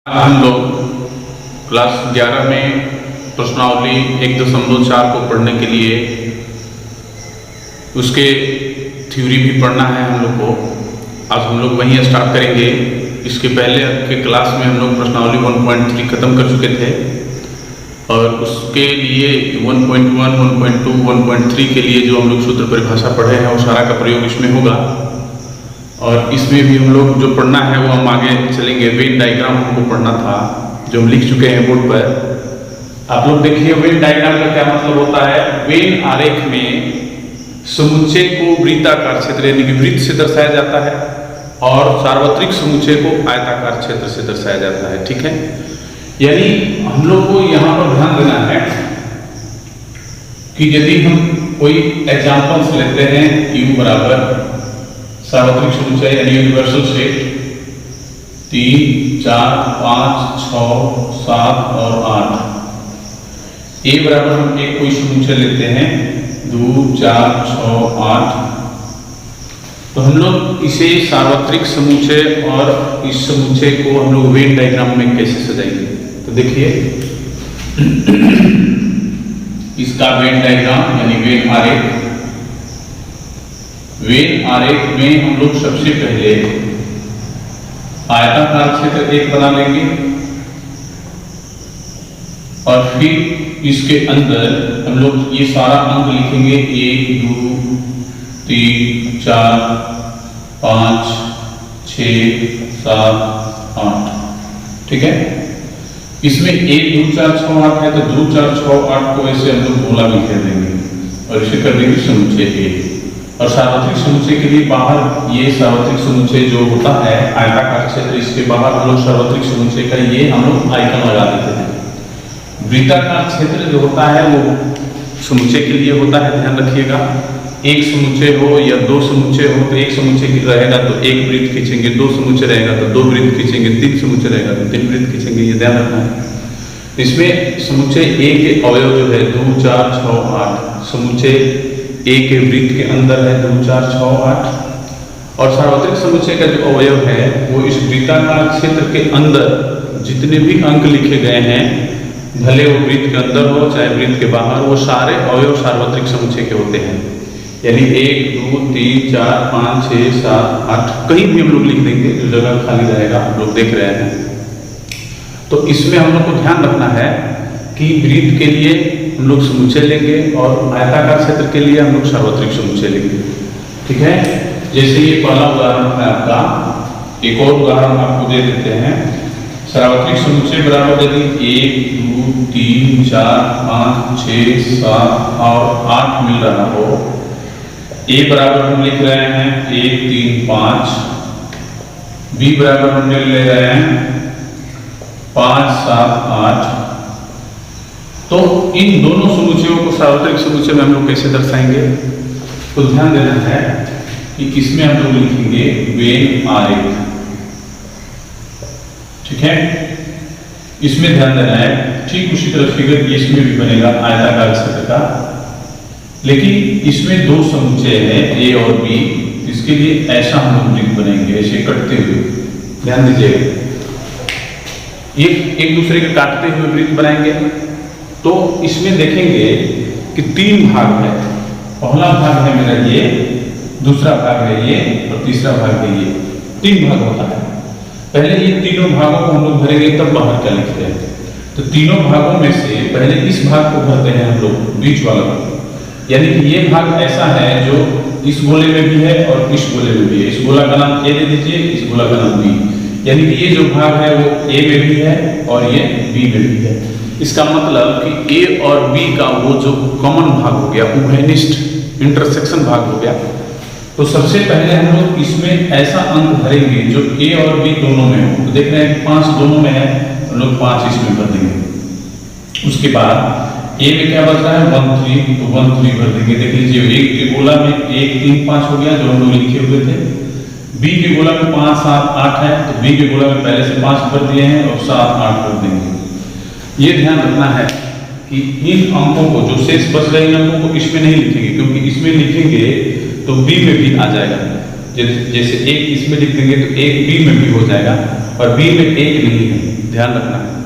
हम लोग क्लास 11 में प्रश्नावली 1.4 को पढ़ने के लिए उसके थ्योरी भी पढ़ना है हम लोग को। आज हम लोग वहीं स्टार्ट करेंगे। इसके पहले के क्लास में हम लोग प्रश्नावली 1.3 ख़त्म कर चुके थे और उसके लिए 1.1, 1.2, 1.3 के लिए जो हम लोग सूत्र परिभाषा पढ़े हैं वो सारा का प्रयोग इसमें होगा। और इसमें भी हम लोग जो पढ़ना है वो हम आगे चलेंगे। वेन डायग्राम हमको पढ़ना था जो हम लिख चुके हैं बोर्ड पर। आप लोग देखिए वेन डायग्राम का क्या मतलब होता है। वेन आरेख में समुच्चय को वृत्ताकार क्षेत्र यानी कि वृत्त से दर्शाया जाता है और सार्वत्रिक समुच्चय को आयताकार क्षेत्र से दर्शाया जाता है। ठीक है, यानी हम लोग को यहाँ पर ध्यान देना है कि यदि हम कोई एग्जाम्पल्स लेते हैं U बराबर सार्वत्रिक समुच्चय यानी यूनिवर्सल सेट 3, 4, 5, 6, 7 और 8। ए बराबर हम एक कोई समुच्चय लेते हैं 2, 4, 6, 8। तो हम लोग इसे सार्वत्रिक समुच्चय और इस समुच्चय को हम लोग वेन डायग्राम में कैसे सजाएंगे। तो देखिए इसका वेन डायग्राम यानी वेन आरेख। वेन आरेख में हम लोग सबसे पहले आयताकार क्षेत्र एक बना लेंगे और फिर इसके अंदर हम लोग ये सारा अंक लिखेंगे 1, 2, 3, 4, 5, 6, 7, 8। ठीक है, इसमें 1, 2, 4, 6, 8 है तो 2, 4, 6, 8 को ऐसे हम लोग गोला भी कह देंगे और इसे कर देंगे समुच्चय ए। और सार्वत्रिक समुच्चय के लिए बाहर ये सार्वत्रिक समुच्चय जो होता है आयताकार क्षेत्र, इसके बाहर हम लोग सार्वत्रिक समुच्चय का ये हम लोग आइकन लगा देते हैं। वृत्ताकार क्षेत्र जो होता है वो समुच्चय के लिए होता है, ध्यान रखिएगा। एक समुच्चय हो या दो समुच्चय हो तो एक समुच्चय रहेगा तो एक वृत्त खींचेंगे, दो समुच्चय रहेगा तो दो वृत्त खींचेंगे, तीन समुच्चय रहेगा तो तीन वृत्त खींचेंगे, ये ध्यान रखना है। इसमें समुच्चय ए के अवयव जो है 2, 4, 6, 8 समुच्चय ए के वृत्त के अंदर है 2, 4, 6, 8। और सार्वत्रिक समुच्चय का जो अवयव है वो इस वृत्ताकार क्षेत्र के अंदर जितने भी अंक लिखे गए हैं, भले वो वृत्त के अंदर हो चाहे वृत्त के बाहर, वो सारे अवयव सार्वत्रिक समुच्चय के होते हैं। यानी 1, 2, 3, 4, 5, 6, 7, 8 कहीं भी हम लोग लिख देंगे, जो जगह खाली रहेगा हम लोग देख रहे हैं। तो इसमें हम लोग को ध्यान रखना है कि वृत्त के लिए हम लोग समुच्चय लेंगे और आयताकार क्षेत्र के लिए हम लोग सार्वत्रिक समुच्चय लेंगे। ठीक है, जैसे ये पहला उदाहरण है आपका, एक और उदाहरण आपको दे देते हैं। सार्वत्रिक समुच्चय बराबर यदि 1, 2, 3, 4, 5, 6, 7 और 8 मिल रहा हो। ए बराबर हम लिख रहे हैं 1, 3, 5। बी बराबर हम ले रहे हैं 5, 7, 8। तो इन दोनों समुच्चयों को सार्वत्रिक समुच्चय में हम लोग कैसे दर्शाएंगे। तो ध्यान देना है कि इसमें हम लोग लिखेंगे वेन आरेख। ठीक है, इसमें ध्यान देना है ठीक उसी तरह फिगर इसमें भी बनेगा आयताकार क्षेत्र का, लेकिन इसमें दो समुच्चय है ए और बी। इसके लिए ऐसा हम लोग वृत्त बनेंगे, ऐसे कटते हुए। ध्यान दीजिएगा, ये एक दूसरे के काटते हुए वृत्त बनाएंगे। तो इसमें देखेंगे कि 3 भाग है। पहला भाग है मेरा ये, दूसरा भाग है ये और तीसरा भाग है ये। 3 भाग होता है। पहले ये तीनों भागों को हम लोग भरेंगे तब बाहर क्या लिखते हैं। तो तीनों भागों में से पहले इस भाग को भरते हैं हम लोग, बीच वाला भाग। यानी कि ये भाग ऐसा है जो इस गोले में भी है और इस गोले में भी है। इस गोला का नाम ए दे दीजिए, इस गोला का नाम बी। यानी कि ये जो भाग है वो ए में भी है और ये बी में भी है। इसका मतलब कि ए और बी का वो जो कॉमन भाग हो गया, उभयनिष्ठ इंटरसेक्शन भाग हो गया। तो सबसे पहले हम लोग इसमें ऐसा अंक भरेंगे जो ए और बी दोनों में हो। तो देख रहे हैं 5 दोनों में है, हम लोग 5 इसमें भर देंगे। उसके बाद ए में क्या बचता है 1, 3, तो 1, 3 भर देंगे। देख लीजिए एक के गोला में 1, 3, 5 हो गया जो हम लोग लिखे हुए थे। बी के गोला में 5, 7, 8 है तो बी के गोला में पहले से 5 भर दिए हैं और 7, 8 भर देंगे। ये ध्यान रखना है कि इन अंकों को, जो शेष बच रहे इन अंकों को इसमें नहीं लिखेंगे, क्योंकि इसमें लिखेंगे तो बी में भी आ जाएगा। जैसे एक इसमें लिख देंगे तो एक बी में भी हो जाएगा और बी में एक नहीं है। ध्यान रखना है।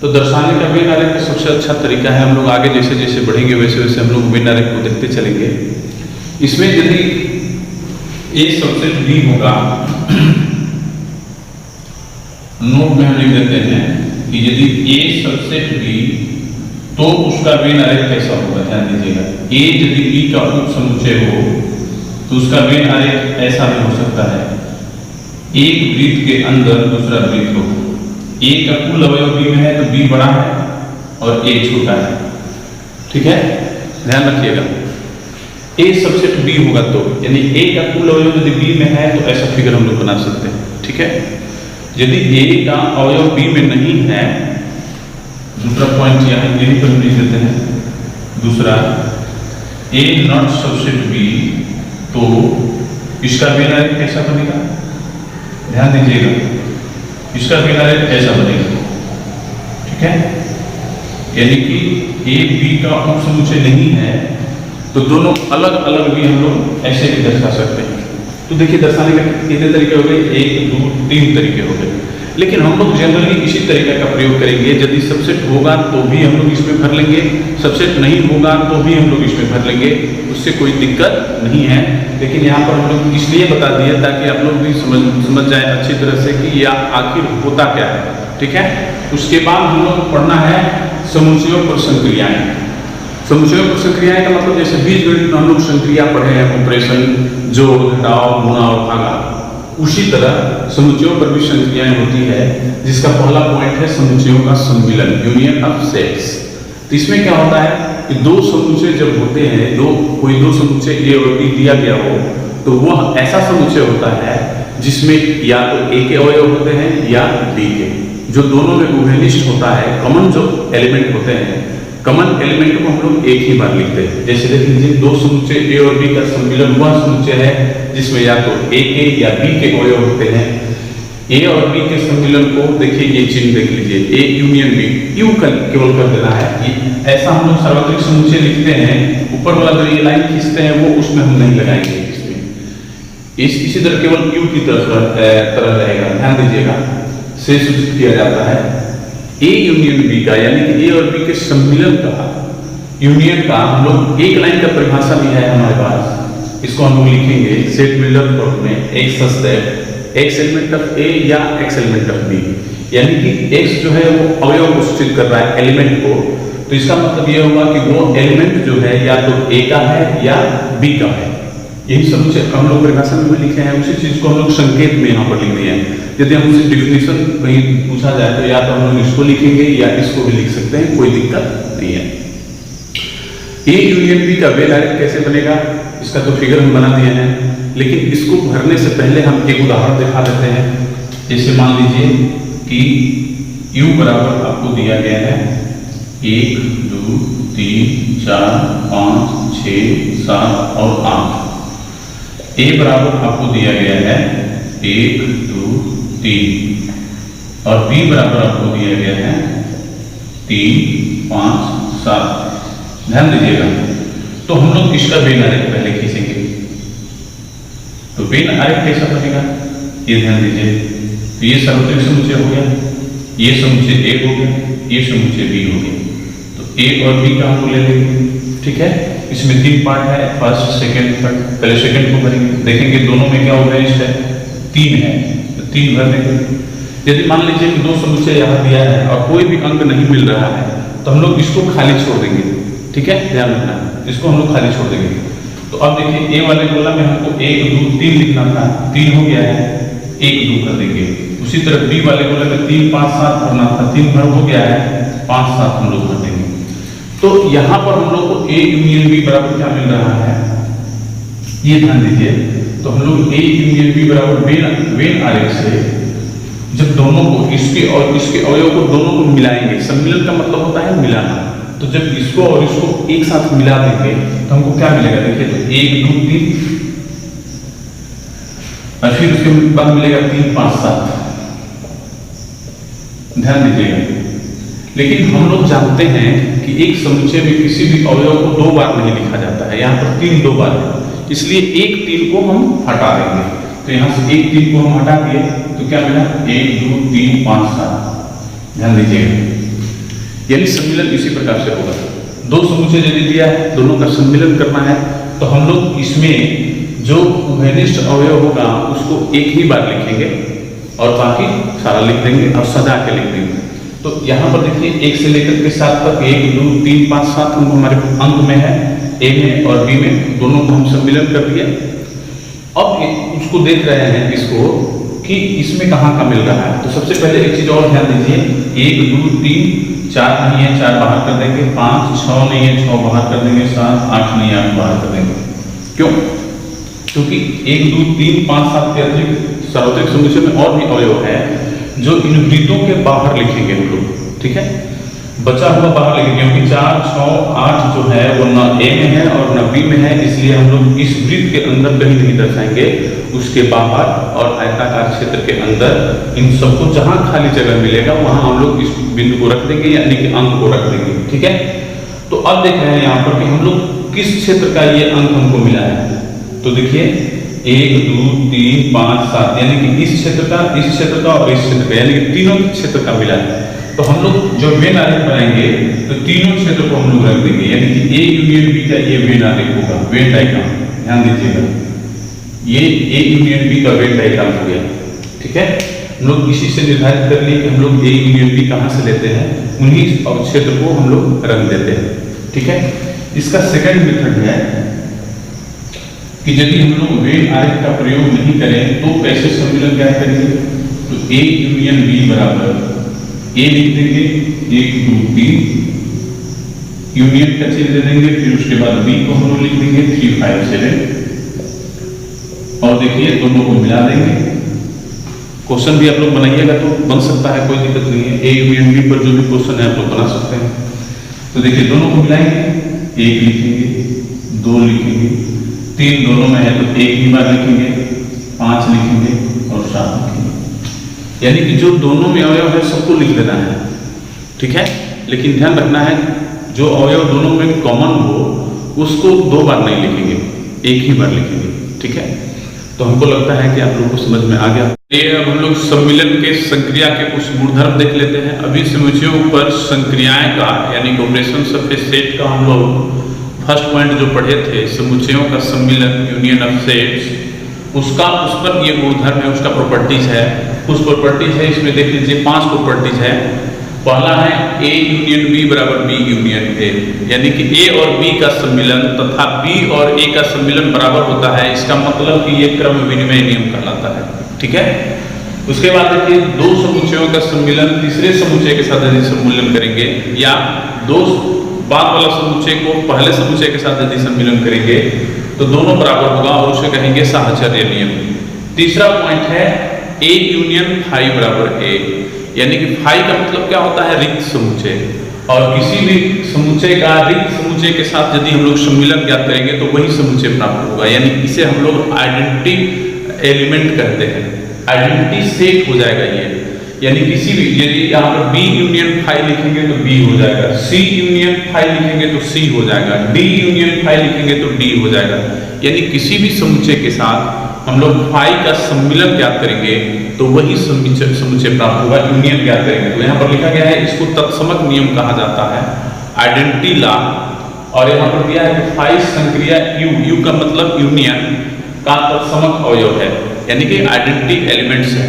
तो दर्शाने का वेन आरेख का सबसे अच्छा तरीका है, हम लोग आगे जैसे जैसे बढ़ेंगे वैसे वैसे हम लोग वेन आरेख को देखते चलेंगे। इसमें यदि ए सबसेट बी होगा, नोट में हम लिख देते हैं कि यदि ए सबसेट बी तो उसका वेन आरेख कैसा होगा, ध्यान दीजिएगा। ए यदि बी का उप समुच्चय हो तो उसका वेन आरेख ऐसा भी हो सकता है, एक वृत्त के अंदर दूसरा वृत्त हो। ए का कुल अवयव बी में है तो बी बड़ा है और ए छोटा है, ठीक है, ध्यान रखिएगा। ए सबसेट बी होगा तो यानी ए का कुल अवयव यदि बी में है तो ऐसा फिगर हम लोग बना सकते हैं, ठीक है। यदि ए का अवयव बी में नहीं है, दूसरा पॉइंट यहाँ यहीं पर हम लिख देते हैं, दूसरा ए नॉट सबसेट बी तो इसका वेन आरेख कैसा बनेगा, ध्यान दीजिएगा, इसका वेन आरेख ऐसा बनेगा, ठीक है। यानी कि ए बी का उप समुच्चय नहीं है तो दोनों अलग अलग भी हम लोग ऐसे भी दर्शा सकते हैं। तो देखिए दर्शाने के कितने तरीके हो गए, 1 2 3 तरीके हो गए। लेकिन हम लोग जनरली इसी तरीके का प्रयोग करेंगे। यदि सबसेट होगा तो भी हम लोग इसमें भर लेंगे, सबसेट नहीं होगा तो भी हम लोग इसमें भर लेंगे, उससे कोई दिक्कत नहीं है। लेकिन यहाँ पर हम लोग इसलिए बता दिए ताकि आप लोग भी समझ जाए अच्छी तरह से कि यह आखिर होता क्या है, ठीक है। उसके बाद हम लोग को पढ़ना है समुच्चयों पर संक्रियाएं। समुच्चयों पर संक्रियाएं का मतलब जैसे बीजगणित में हम लोग संक्रिया पढ़े हैं, ऑपरेशन, जोड़, घटाव, गुणा और भागा, उसी तरह समुच्चयों पर भी संक्रियाएं होती है, जिसका पहला पॉइंट है समुच्चयों का सम्मिलन, यूनियन ऑफ सेट्स। तो इसमें क्या होता है कि दो समुच्चय जब होते हैं, कोई दो समुच्चय ए और बी दिया गया हो तो वह ऐसा समुच्चय होता है जिसमें या तो ए के अवयव होते हैं या बी के, जो दोनों में उभयनिष्ठ होता है। कॉमन जो एलिमेंट होते हैं, कॉमन एलिमेंट को हम लोग एक ही बार लिखते हैं। जैसे देख लीजिए दो समुच्चय ए और बी का सम्मिलन वह समुच्चय है जिसमें या तो ए के या बी के अवयव होते हैं। ए और बी के सम्मिलन को देखिए, ये चिन्ह देख लीजिए, ए यूनियन बी, यू केवल कर देना है। ऐसा हम लोग सार्वत्रिक समुच्चय लिखते हैं, ऊपर वाला जो ये लाइन खींचते हैं वो उसमें हम नहीं लगाएंगे, इसमें इसी तरह केवल यू की तरह रहेगा, ध्यान दीजिएगा, से सूचित किया जाता है। ए यूनियन बी का यानी कि ए और बी के सम्मिलन का, यूनियन का हम लोग एक लाइन का परिभाषा भी है हमारे पास, इसको हम लोग लिखेंगे सेट मिलर फॉर्म में, x such that x element of A या एक्स एलिमेंट ऑफ बी, यानी कि एक्स जो है वो अवयव को सूचित कर रहा है, एलिमेंट को। तो इसका मतलब ये होगा कि वो एलिमेंट जो है या तो ए का है या बी का है। यही समुच्चय हम लोग परिभाषा में भी लिखे हैं, उसी चीज को हम लोग संकेत में यहाँ पर लिख दिए हैं। यदि हमसे डिफिनेशन कहीं पूछा जाए तो या तो हम लोग इसको लिखेंगे या इसको भी लिख सकते हैं, कोई दिक्कत नहीं है। ए यूनियन बी का वेन आरेख कैसे बनेगा, इसका तो फिगर हम बना दिए हैं, लेकिन इसको भरने से पहले हम एक उदाहरण दिखा देते हैं। जैसे मान लीजिए कि u बराबर आपको दिया गया है 1 2 3 4 5 6 7 और 8। a बराबर आपको दिया गया है 1 2 3 और b बराबर आपको दिया गया है 3 5 7। ध्यान दीजिएगा, तो हम लोग इसका वेन आरेख पहले खींचेंगे। तो वेन आरेख कैसा बनेगा ये ध्यान दीजिए। तो ये सार्वत्रिक समुच्चय हो गया, ये समुच्चय ए हो गया, ये समुच्चय बी हो गया। तो ए और बी का हम ले लेंगे, ठीक है। इसमें 3 पार्ट है, फर्स्ट सेकंड थर्ड। पहले सेकंड को भरेंगे, देखेंगे दोनों में क्या हो गया, है 3 है तो 3 भर देंगे। यदि मान लीजिए कि दो समुच्चय यहाँ दिया है और कोई भी अंक नहीं मिल रहा है तो हम लोग इसको खाली छोड़ देंगे, ठीक है, ध्यान रखना, इसको हम लोग खाली छोड़ देंगे। तो अब देखिए ए वाले कॉलम में हमको 1 2 3 लिखना था, 3 हो गया है, 1 2 कर देंगे। उसी तरह बी वाले कॉलम में 3 5 7 भरना था, 3 भर हो गया है, 5 7 हम लोग भर देंगे। तो यहाँ पर हम लोग को ए यूनियन बी बराबर क्या मिल रहा है, ये ध्यान दीजिए। तो हम लोग ए यूनियन बी बराबर वेन आरेख से जब दोनों को, इसके और इसके अवयव को दोनों को मिलाएंगे, सम्मिलन का मतलब होता है मिलाना। तो जब इसको और इसको एक साथ मिला देंगे तो हमको क्या मिलेगा, देखिए तो 1 2 3 और फिर उसके बाद मिलेगा 3 5 7। ध्यान दीजिएगा, लेकिन हम लोग जानते हैं कि एक समुच्चय में किसी भी अवयव को 2 बार नहीं लिखा जाता है, यहाँ पर 3 2 बार है, इसलिए एक 3 को हम हटा देंगे। तो यहाँ से एक 3 को हम हटा दिए तो क्या मिला, 1 2 3 5 7। ध्यान दीजिएगा, यानी सम्मिलन इसी प्रकार से होगा। दो समुच्चय यदि दिया है, दोनों का सम्मिलन करना है, तो हम लोग इसमें जो उभयनिष्ठ अवयव होगा उसको एक ही बार लिखेंगे और बाकी सारा लिख देंगे और सजा के लिख देंगे। तो यहाँ पर देखिए 1 से लेकर के 7 तक 1, 2, 3, 5, 7 अंक हमारे अंक में है, ए में और बी में, दोनों को हम सम्मिलन कर दिया। अब उसको देख रहे हैं इसको कि इसमें कहाँ का मिल रहा है। तो सबसे पहले एक चीज और ध्यान दीजिए, 1, 2, 3, 4 नहीं है 4 बाहर कर देंगे, 5, 6 नहीं है 6 बाहर कर देंगे, 7, 8 नहीं है 8 बाहर कर देंगे। क्यों? क्योंकि 1, 2, 3, 5, 7 के अतिरिक्त सार्वत्रिक समुच्चय में और भी अवयव है जो इन वृत्तों के बाहर लिखेंगे हम लोग, ठीक है, बचा हुआ बाहर लिखेंगे, क्योंकि 4, 6, 8 जो है वो न ए में है और न बी में है, इसलिए हम लोग इस वृत्त के अंदर कहीं नहीं दर्शाएंगे, उसके बाहर और आयताकार क्षेत्र के अंदर इन सबको जहां खाली जगह मिलेगा वहां हम लोग इस बिंदु को रख देंगे, यानी कि अंक को रख देंगे, ठीक है। तो अब देख रहे हैं यहाँ पर कि हम लोग किस क्षेत्र का ये अंक हमको मिला है। तो देखिए 1, 2, 3, 5, 7, यानी कि इस क्षेत्र का, इस क्षेत्र का और इस क्षेत्र का, यानी कि तीनों क्षेत्र का मिला है। तो हम लोग जो वेन आरेख बनाएंगे तो तीनों क्षेत्र को हम लोग रख देंगे, यानी कि ए यूनियन बी का ये वेन आरेख होगा, वेन डायग्राम, ध्यान दीजिएगा, ये ए यूनियन बी का वेन डायग्राम हो गया, ठीक है। हम लोग इसी से निर्धारित कर लिए कि हम लोग ए यूनियन बी कहाँ से लेते हैं, उन्हीं क्षेत्र को हम लोग रख देते हैं, ठीक है। इसका सेकंड मेथड है कि यदि हम लोग वेन आरेख का प्रयोग नहीं करें तो कैसे सम्मिलन क्या करेंगे। तो ए यूनियन बी बराबर ए लिख देंगे, 1, 2, 3 यूनियन का चिन्ह दे देंगे, फिर उसके बाद बी को हम लोग लिख देंगे 3, 5, 7 और देखिए दोनों को मिला देंगे। क्वेश्चन भी आप लोग बनाइएगा तो बन सकता है, कोई दिक्कत नहीं है, ए यूनियन बी पर जो भी क्वेश्चन है आप लोग बना सकते हैं। तो देखिए दोनों को मिलाएंगे, 1 लिखेंगे, 2 लिखेंगे, 3 दोनों में है तो 1 ही बार लिखेंगे, 5 लिखेंगे और 7 लिखेंगे, यानी कि जो दोनों में अवयव है सबको लिख देना है, ठीक है। लेकिन ध्यान रखना है जो अवयव दोनों में कॉमन हो उसको 2 बार नहीं लिखेंगे, 1 ही बार लिखेंगे, ठीक है। तो हमको लगता है कि आप लोगों को समझ में आ गया। ये अब हम लोग सम्मिलन के संक्रिया के कुछ गुणधर्म देख लेते हैं। अभी समुच्चयों पर संक्रियाएं का यानी ऑपरेशंस ऑफ ए सेट का हम लोग फर्स्ट पॉइंट जो पढ़े थे, समुच्चयों का सम्मिलन, यूनियन ऑफ सेट्स, उसका उस पर ये गुणधर्म है, उसका प्रॉपर्टीज है, कुछ प्रॉपर्टीज है इसमें देख लीजिए, 5 प्रॉपर्टीज है। पहला है ए यूनियन बी बराबर बी यूनियन ए, यानी कि ए और बी का सम्मिलन तथा बी और ए का सम्मिलन बराबर होता है, इसका मतलब कि ये क्रम विनिमय नियम कहलाता है, ठीक है। उसके बाद देखिए 2 समुच्चयों का सम्मिलन तीसरे समुच्चय के साथ यदि सम्मिलन करेंगे या 2 बाद वाला समुच्चय को पहले समुच्चय के साथ यदि सम्मिलन करेंगे तो दोनों बराबर होगा और उसे कहेंगे साहचर्य नियम। तीसरा पॉइंट है ए यूनियन फाई बराबर ए, यानी कि फाई का मतलब क्या होता है, रिक्त समुच्चय, और किसी भी समुच्चय का रिक्त समुच्चय के साथ यदि हम लोग सम्मिलन ज्ञात करेंगे तो वही समुच्चय प्राप्त होगा, यानी इसे हम लोग आइडेंटिटी एलिमेंट कहते हैं, आइडेंटिटी सेट हो जाएगा ये, यानी किसी भी यदि यहाँ पर बी यूनियन फाई लिखेंगे तो बी हो जाएगा, सी यूनियन फाई लिखेंगे तो सी हो जाएगा, डी यूनियन फाई लिखेंगे तो डी हो जाएगा, यानी किसी भी समुच्चय के साथ हम लोग फाई का सम्मिलन ज्ञात करेंगे तो वही समुच्चय प्राप्त होगा, यूनियन ज्ञात करेंगे। तो यहाँ पर लिखा गया है इसको तत्समक नियम कहा जाता है, आइडेंटिटी लॉ, और यहाँ पर दिया है कि फाई संक्रिया यू, यू का मतलब यूनियन का तत्समक अवयव है, यानी कि आइडेंटिटी एलिमेंट्स है।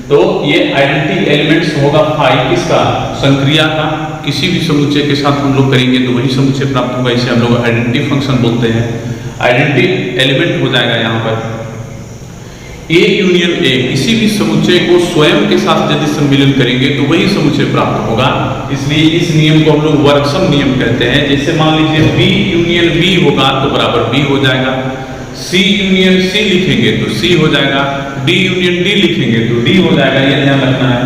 तो ये आइडेंटिटी एलिमेंट्स होगा फाई किसका, संक्रिया का, किसी भी समुच्चय के साथ हम लोग करेंगे तो वही समुच्चय प्राप्त होगा, इसे हम लोग आइडेंटिटी फंक्शन बोलते हैं, आइडेंटिटी एलिमेंट हो जाएगा यहाँ पर। ए यूनियन ए, किसी भी समुच्चय को स्वयं के साथ यदि सम्मिलन करेंगे तो वही समुच्चय प्राप्त होगा, इसलिए इस नियम को हम लोग वर्कसम नियम कहते हैं। जैसे मान लीजिए बी यूनियन बी होगा तो बराबर बी हो जाएगा, सी यूनियन सी लिखेंगे तो सी हो जाएगा, डी यूनियन डी लिखेंगे तो डी हो जाएगा, ये ध्यान रखना है।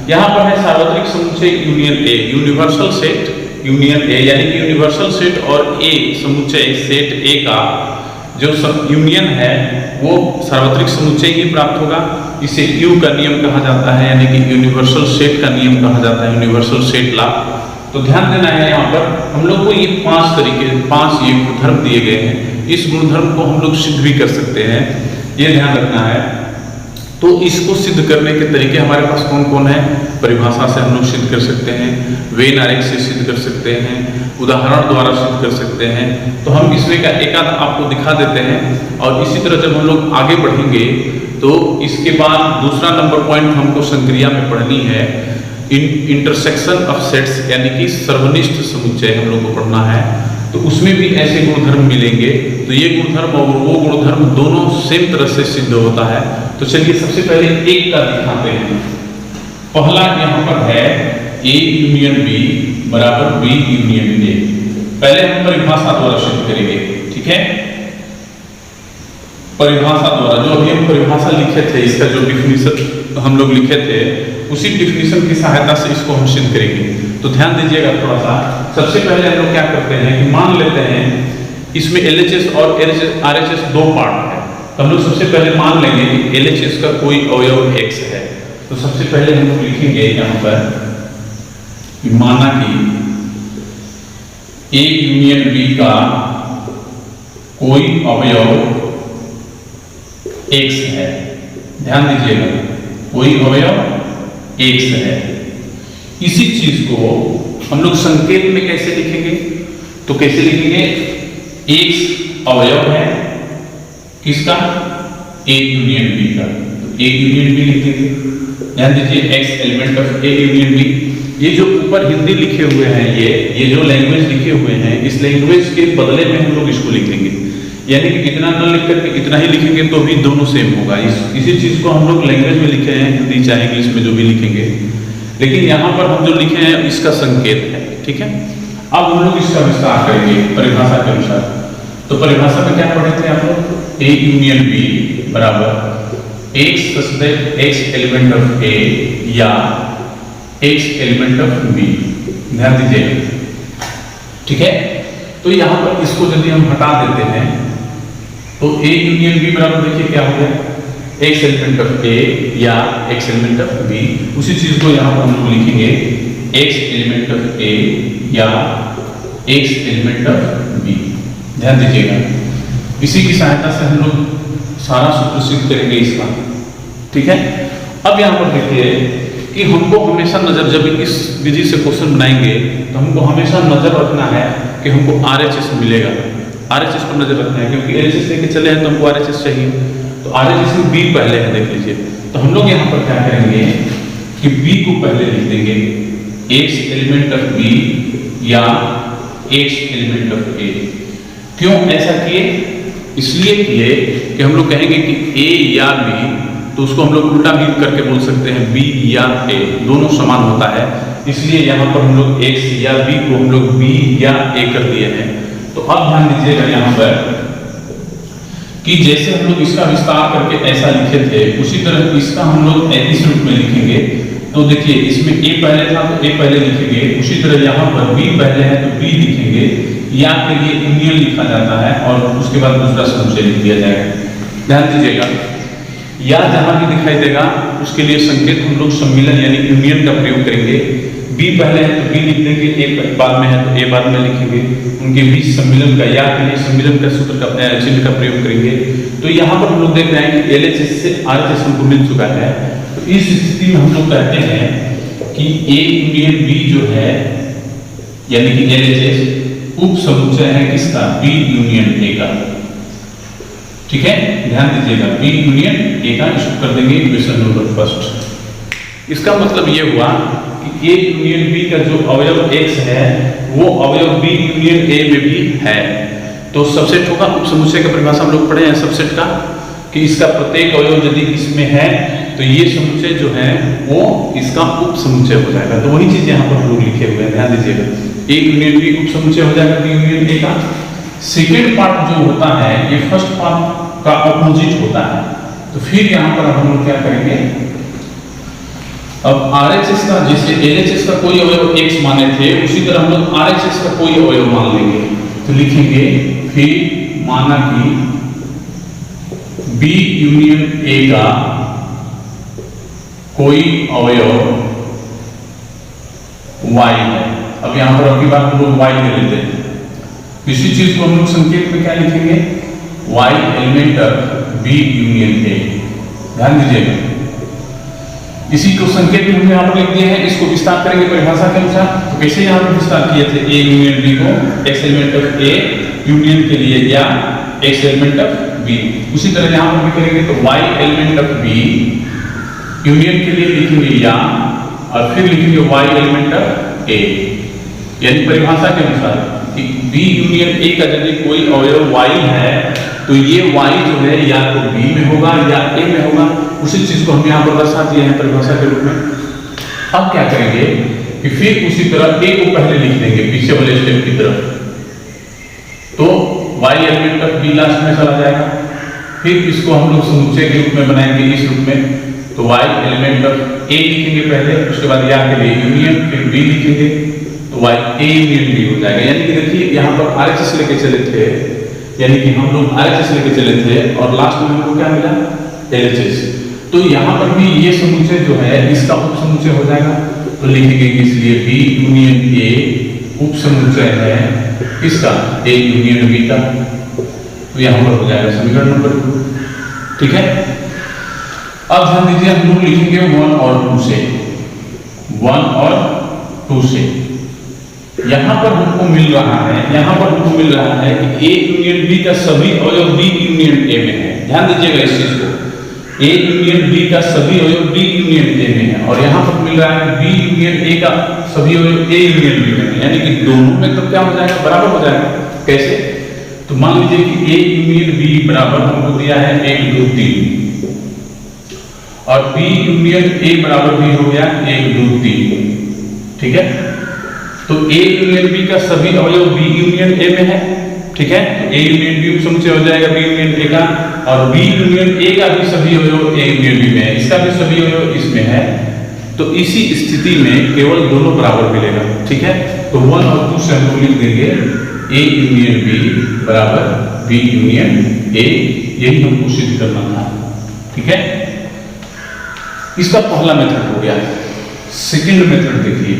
यहाँ पर है सार्वत्रिक समुच्चय union A, universal set union A, यानी कि यूनिवर्सल सेट और ए समुच्चय सेट ए का जो यूनियन है वो सार्वत्रिक समुच्चय ही प्राप्त होगा, इसे यू का नियम कहा जाता है, यानी कि यूनिवर्सल सेट का नियम कहा जाता है, यूनिवर्सल सेट लॉ। तो ध्यान देना है यहाँ पर हम लोग को ये 5 ये गुणधर्म दिए गए हैं, इस गुणधर्म को हम लोग सिद्ध भी कर सकते हैं, ये ध्यान रखना है। तो इसको सिद्ध करने के तरीके हमारे पास कौन कौन है, परिभाषा से हम लोग सिद्ध कर सकते हैं, वेन आरेख से सिद्ध कर सकते हैं, उदाहरण द्वारा सिद्ध कर सकते हैं। तो हम इसमें का एक आध आपको दिखा देते हैं। और इसी तरह जब हम लोग आगे बढ़ेंगे तो इसके बाद दूसरा नंबर पॉइंट हमको संक्रिया में पढ़नी है, इंटरसेक्शन ऑफ सेट्स, यानी कि सर्वनिष्ठ समुच्चय हम लोग को पढ़ना है। तो उसमें भी ऐसे गुणधर्म मिलेंगे। तो ये गुणधर्म और वो गुणधर्म दोनों सेम तरह से सिद्ध होता है। तो चलिए सबसे पहले एक का दिखाते हैं। पहला यहाँ पर है A यूनियन B बराबर B यूनियन A। पहले हम परिभाषा द्वारा सिद्ध करेंगे, ठीक है। परिभाषा द्वारा जो अभी हम परिभाषा लिखे थे, इसका जो डिफिनीशन हम लोग लिखे थे, उसी डिफिनीशन की सहायता से इसको हम सिद्ध करेंगे। तो ध्यान दीजिएगा थोड़ा सा। सबसे पहले हम लोग क्या करते हैं कि मान लेते हैं इसमें LHS और RHS दो पार्ट है। तो हम लोग सबसे पहले मान लेंगे कि LHS का कोई अवयव X है। तो सबसे पहले हम लोग लिखेंगे यहाँ पर कि माना कि A यूनियन B का कोई अवयव X है। ध्यान दीजिएगा, कोई अवयव X है। इसी चीज को हम लोग संकेत में कैसे लिखेंगे? तो कैसे लिखेंगे? X अवयव है किसका? A यूनियन B का। तो A यूनियन B लिख देंगे। ध्यान दीजिए, X element of A union B। ये जो ऊपर हिंदी लिखे हुए हैं, ये जो लैंग्वेज लिखे हुए हैं, इस लैंग्वेज के बदले में हम लोग इसको लिख देंगे। यानी कि इतना न लिख करके इतना ही लिखेंगे तो भी दोनों सेम होगा। इसी चीज को हम लोग लैंग्वेज में लिखे हैं, हिंदी चाहे इंग्लिश में जो भी लिखेंगे, लेकिन यहाँ पर हम जो लिखे हैं इसका संकेत है, ठीक है। अब हम लोग इसका विस्तार करेंगे परिभाषा के अनुसार। तो परिभाषा में क्या पढ़े थे आप लोग? A यूनियन B बराबर X एलिमेंट ऑफ A या X एलिमेंट ऑफ B। ध्यान दीजिए, ठीक है। तो यहाँ पर इसको यदि हम हटा देते हैं तो A यूनियन B बराबर देखिए क्या हो गया? X एलिमेंट ऑफ A या X एलिमेंट ऑफ B। उसी चीज को यहाँ पर हम लोग लिखेंगे X एलिमेंट ऑफ A या X एलिमेंट ऑफ B। ध्यान दीजिएगा, इसी की सहायता से हम लोग सारा सूत्र सिद्ध करेंगे इसका, ठीक है। अब यहाँ पर देखिए कि हमको हमेशा नजर, जब इस विधि से क्वेश्चन बनाएंगे तो हमको हमेशा नजर रखना है कि हमको RHS मिलेगा। RHS पर नजर रखना है, क्योंकि LHS लेके चले हैं तो हमको RHS चाहिए। तो RHS में B पहले है, देख लीजिए। तो हम लोग यहाँ पर क्या करेंगे कि B को पहले लिख देंगे, X एलिमेंट ऑफ B या X एलिमेंट ऑफ A। क्यों ऐसा किए? इसलिए किए कि हम लोग कहेंगे कि A या B, तो उसको हम लोग उल्टा भी करके बोल सकते हैं, B या A, दोनों समान होता है। इसलिए यहाँ पर हम लोग X या B को हम लोग B या A कर दिए हैं। तो अब ध्यान दीजिएगा यहाँ पर कि जैसे हम लोग इसका विस्तार करके ऐसा लिखे थे, उसी तरह इसका हम लोग इस रूप में लिखेंगे। तो देखिए इसमें A पहले था तो A पहले लिखेंगे, उसी तरह यहाँ पर B पहले है तो B लिखेंगे। या के लिए यूनियन लिखा जाता है और उसके बाद दूसरा समुच्चय लिख दिया जाएगा। ध्यान दीजिएगा, या जहां भी दिखाई देगा उसके लिए संकेत हम लोग सम्मिलन यानी यूनियन का प्रयोग करेंगे। B पहले है तो B लिख देंगे, A बाद में है तो A बाद में लिखेंगे। उनके बीच सम्मिलन का, या के लिए सम्मिलन का सूत्र का चिन्ह का प्रयोग करेंगे। तो यहाँ पर हम लोग देख रहे हैं कि LHS से RHS हमको मिल चुका है। तो इस स्थिति में हम लोग कहते हैं कि A यूनियन B जो है यानी कि LHS उप समुच्चय है किसका? B यूनियन A का, ठीक है। ध्यान दीजिएगा, B यूनियन A का, इसको कर देंगे इक्वेशन नंबर फर्स्ट। इसका मतलब ये हुआ कि A यूनियन B का जो अवयव X है वो अवयव B यूनियन A में भी है। तो सबसेट होगा, उप समुच्चय का परिभाषा हम लोग पढ़े हैं सबसेट का, कि इसका प्रत्येक अवयव यदि इसमें है तो ये समुच्चय जो है वो इसका उप समुच्चय हो जाएगा। तो वही चीज यहाँ पर हम लोग लिखे हुए हैं, ध्यान दीजिएगा। A यूनियन B उप समुच्चय हो जाएगा B यूनियन A का। सेकेंड पार्ट जो होता है ये फर्स्ट पार्ट का अपोजिट होता है। तो फिर यहाँ पर हम लोग क्या करेंगे, अब RHS का, जैसे LHS का कोई अवयव X माने थे, उसी तरह हम लोग RHS का कोई अवयव मान लेंगे। तो लिखेंगे फिर माना कि B यूनियन A का कोई अवयव Y है। अब यहाँ पर अगली बार हम लोग Y ले लेते हैं। इसी चीज को हम लोग संकेत में क्या लिखेंगे? Y element of B union A। ध्यान दीजिएगा, इसी को संकेत में हमने यहाँ पर लिख दिए हैं, इसको विस्तार करेंगे परिभाषा के अनुसार। तो कैसे यहाँ पर विस्तार किए थे, ए यूनियन बी को x element of A union के लिए या एक्स एलिमेंट ऑफ बी, उसी तरह यहाँ पर भी करेंगे। तो Y element of B union के लिए लिखेंगे या, और फिर लिखेंगे वाई एलिमेंट ऑफ ए, यानी परिभाषा के अनुसार कि बी यूनियन ए का यदि कोई अवयव वाई है तो ये वाई जो है या तो बी में होगा या ए में होगा, उसी चीज को हम यहाँ पर दर्शा दिए हैं परिभाषा के रूप में। अब क्या करेंगे कि फिर उसी तरह ए को पहले लिख देंगे पीछे वाले स्टेप की तरफ, तो Y element of B last में चला जाएगा। फिर इसको हम लोग समुच्चय के रूप में बनाएंगे इस रूप में, तो वाई एलिमेंट ऑफ ए लिखेंगे पहले, उसके बाद या के लिए यूनियन, फिर बी लिखेंगे, तो वाई ए यूनियन बी हो जाएगा। यानी कि देखिए यहाँ पर आरएचएस लेके चले थे, यानी कि हम लोग आरएचएस लेके चले थे और लास्ट में हमको क्या मिला, एलएचएस। तो यहाँ पर भी ये समुच्चय जो है इसका उप समुच्चय हो जाएगा, तो लिखेंगे इसलिए बी यूनियन ए उप समुच्चय है किसका, ए यूनियन बी का। तो यहाँ पर हो जाएगा समीकरण नंबर 2, ठीक है। अब ध्यान दीजिए हम लोग लिखेंगे 1 और 2 से, 1 और 2 से यहां पर हमको मिल रहा है, यहां पर हमको मिल रहा है कि ए यूनियन बी का सभी अवयव बी यूनियन ए में है। ध्यान दीजिएगा इस चीज को, ए यूनियन बी का सभी अवयव बी यूनियन ए में है, और यहां पर मिल रहा है बी यूनियन ए का सभी अवयव ए यूनियन बी में है, यानी कि दोनों में तो क्या हो जाएगा, बराबर हो जाएगा। कैसे, तो मान लीजिए कि ए यूनियन बी बराबर हमको दिया है 1 2 3, और बी यूनियन ए बराबर भी हो गया 1 2 3, ठीक है। तो ए यूनियन बी का सभी अवयव बी यूनियन ए में है, ठीक है। तो ए यूनियन बी समुच्चय हो जाएगा बी यूनियन ए का, और बी यूनियन ए का भी सभी अवयव ए यूनियन बी में है, इसका भी सभी अवयव इसमें है। तो इसी स्थिति में केवल दोनों बराबर मिलेगा, ठीक है। तो 1 और 2 से हम लोग लिख देंगे ए यूनियन बी बराबर बी यूनियन ए, यही हमको सिद्ध करना था, ठीक है। इसका पहला मेथड हो गया। सेकेंड मेथड देखिए,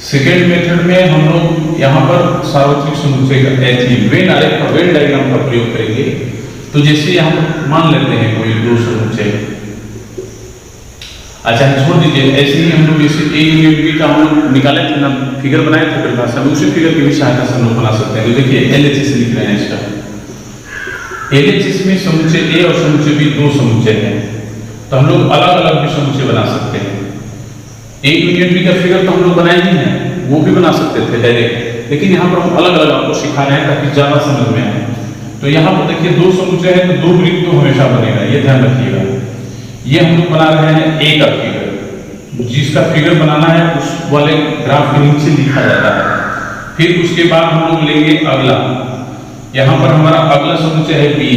सेकेंड मेथड में हम लोग यहाँ पर सार्वत्रिक समुच्चय का वेन डायग्राम का प्रयोग करेंगे। तो जैसे यहाँ पर मान लेते हैं कोई 2 समुच्चय, अच्छा छोड़ दीजिए, ऐसे ही हम लोग जैसे ए यूनियन बी का हम लोग निकाले थे ना, फिगर बनाए थे परिभाषा में, उसी फिगर की भी सहायता से हम लोग बना सकते हैं। तो देखिए एलएचएस लिख रहे हैं इसका, एलएचएस में समुच्चय ए और समुच्चय बी 2 समुच्चय हैं, तो हम लोग अलग अलग भी समुच्चय बना सकते हैं। ए यूनियन बी का फिगर तो हम लोग बनाए ही हैं, वो भी बना सकते थे डायरेक्ट, लेकिन यहाँ पर हम अलग अलग आपको सिखा रहे हैं ताकि ज्यादा समझ में आए। तो यहाँ पर देखिए 2 समुच्चय है तो 2 वृत्त तो हमेशा बनेगा, ये ध्यान रखिएगा। ये हम लोग बना रहे हैं ए का फिगर, जिसका फिगर बनाना है उस वाले ग्राफ के नीचे लिखा जाता है। फिर उसके बाद हम लोग लेंगे अगला, यहाँ पर हमारा अगला समुच्चय है बी,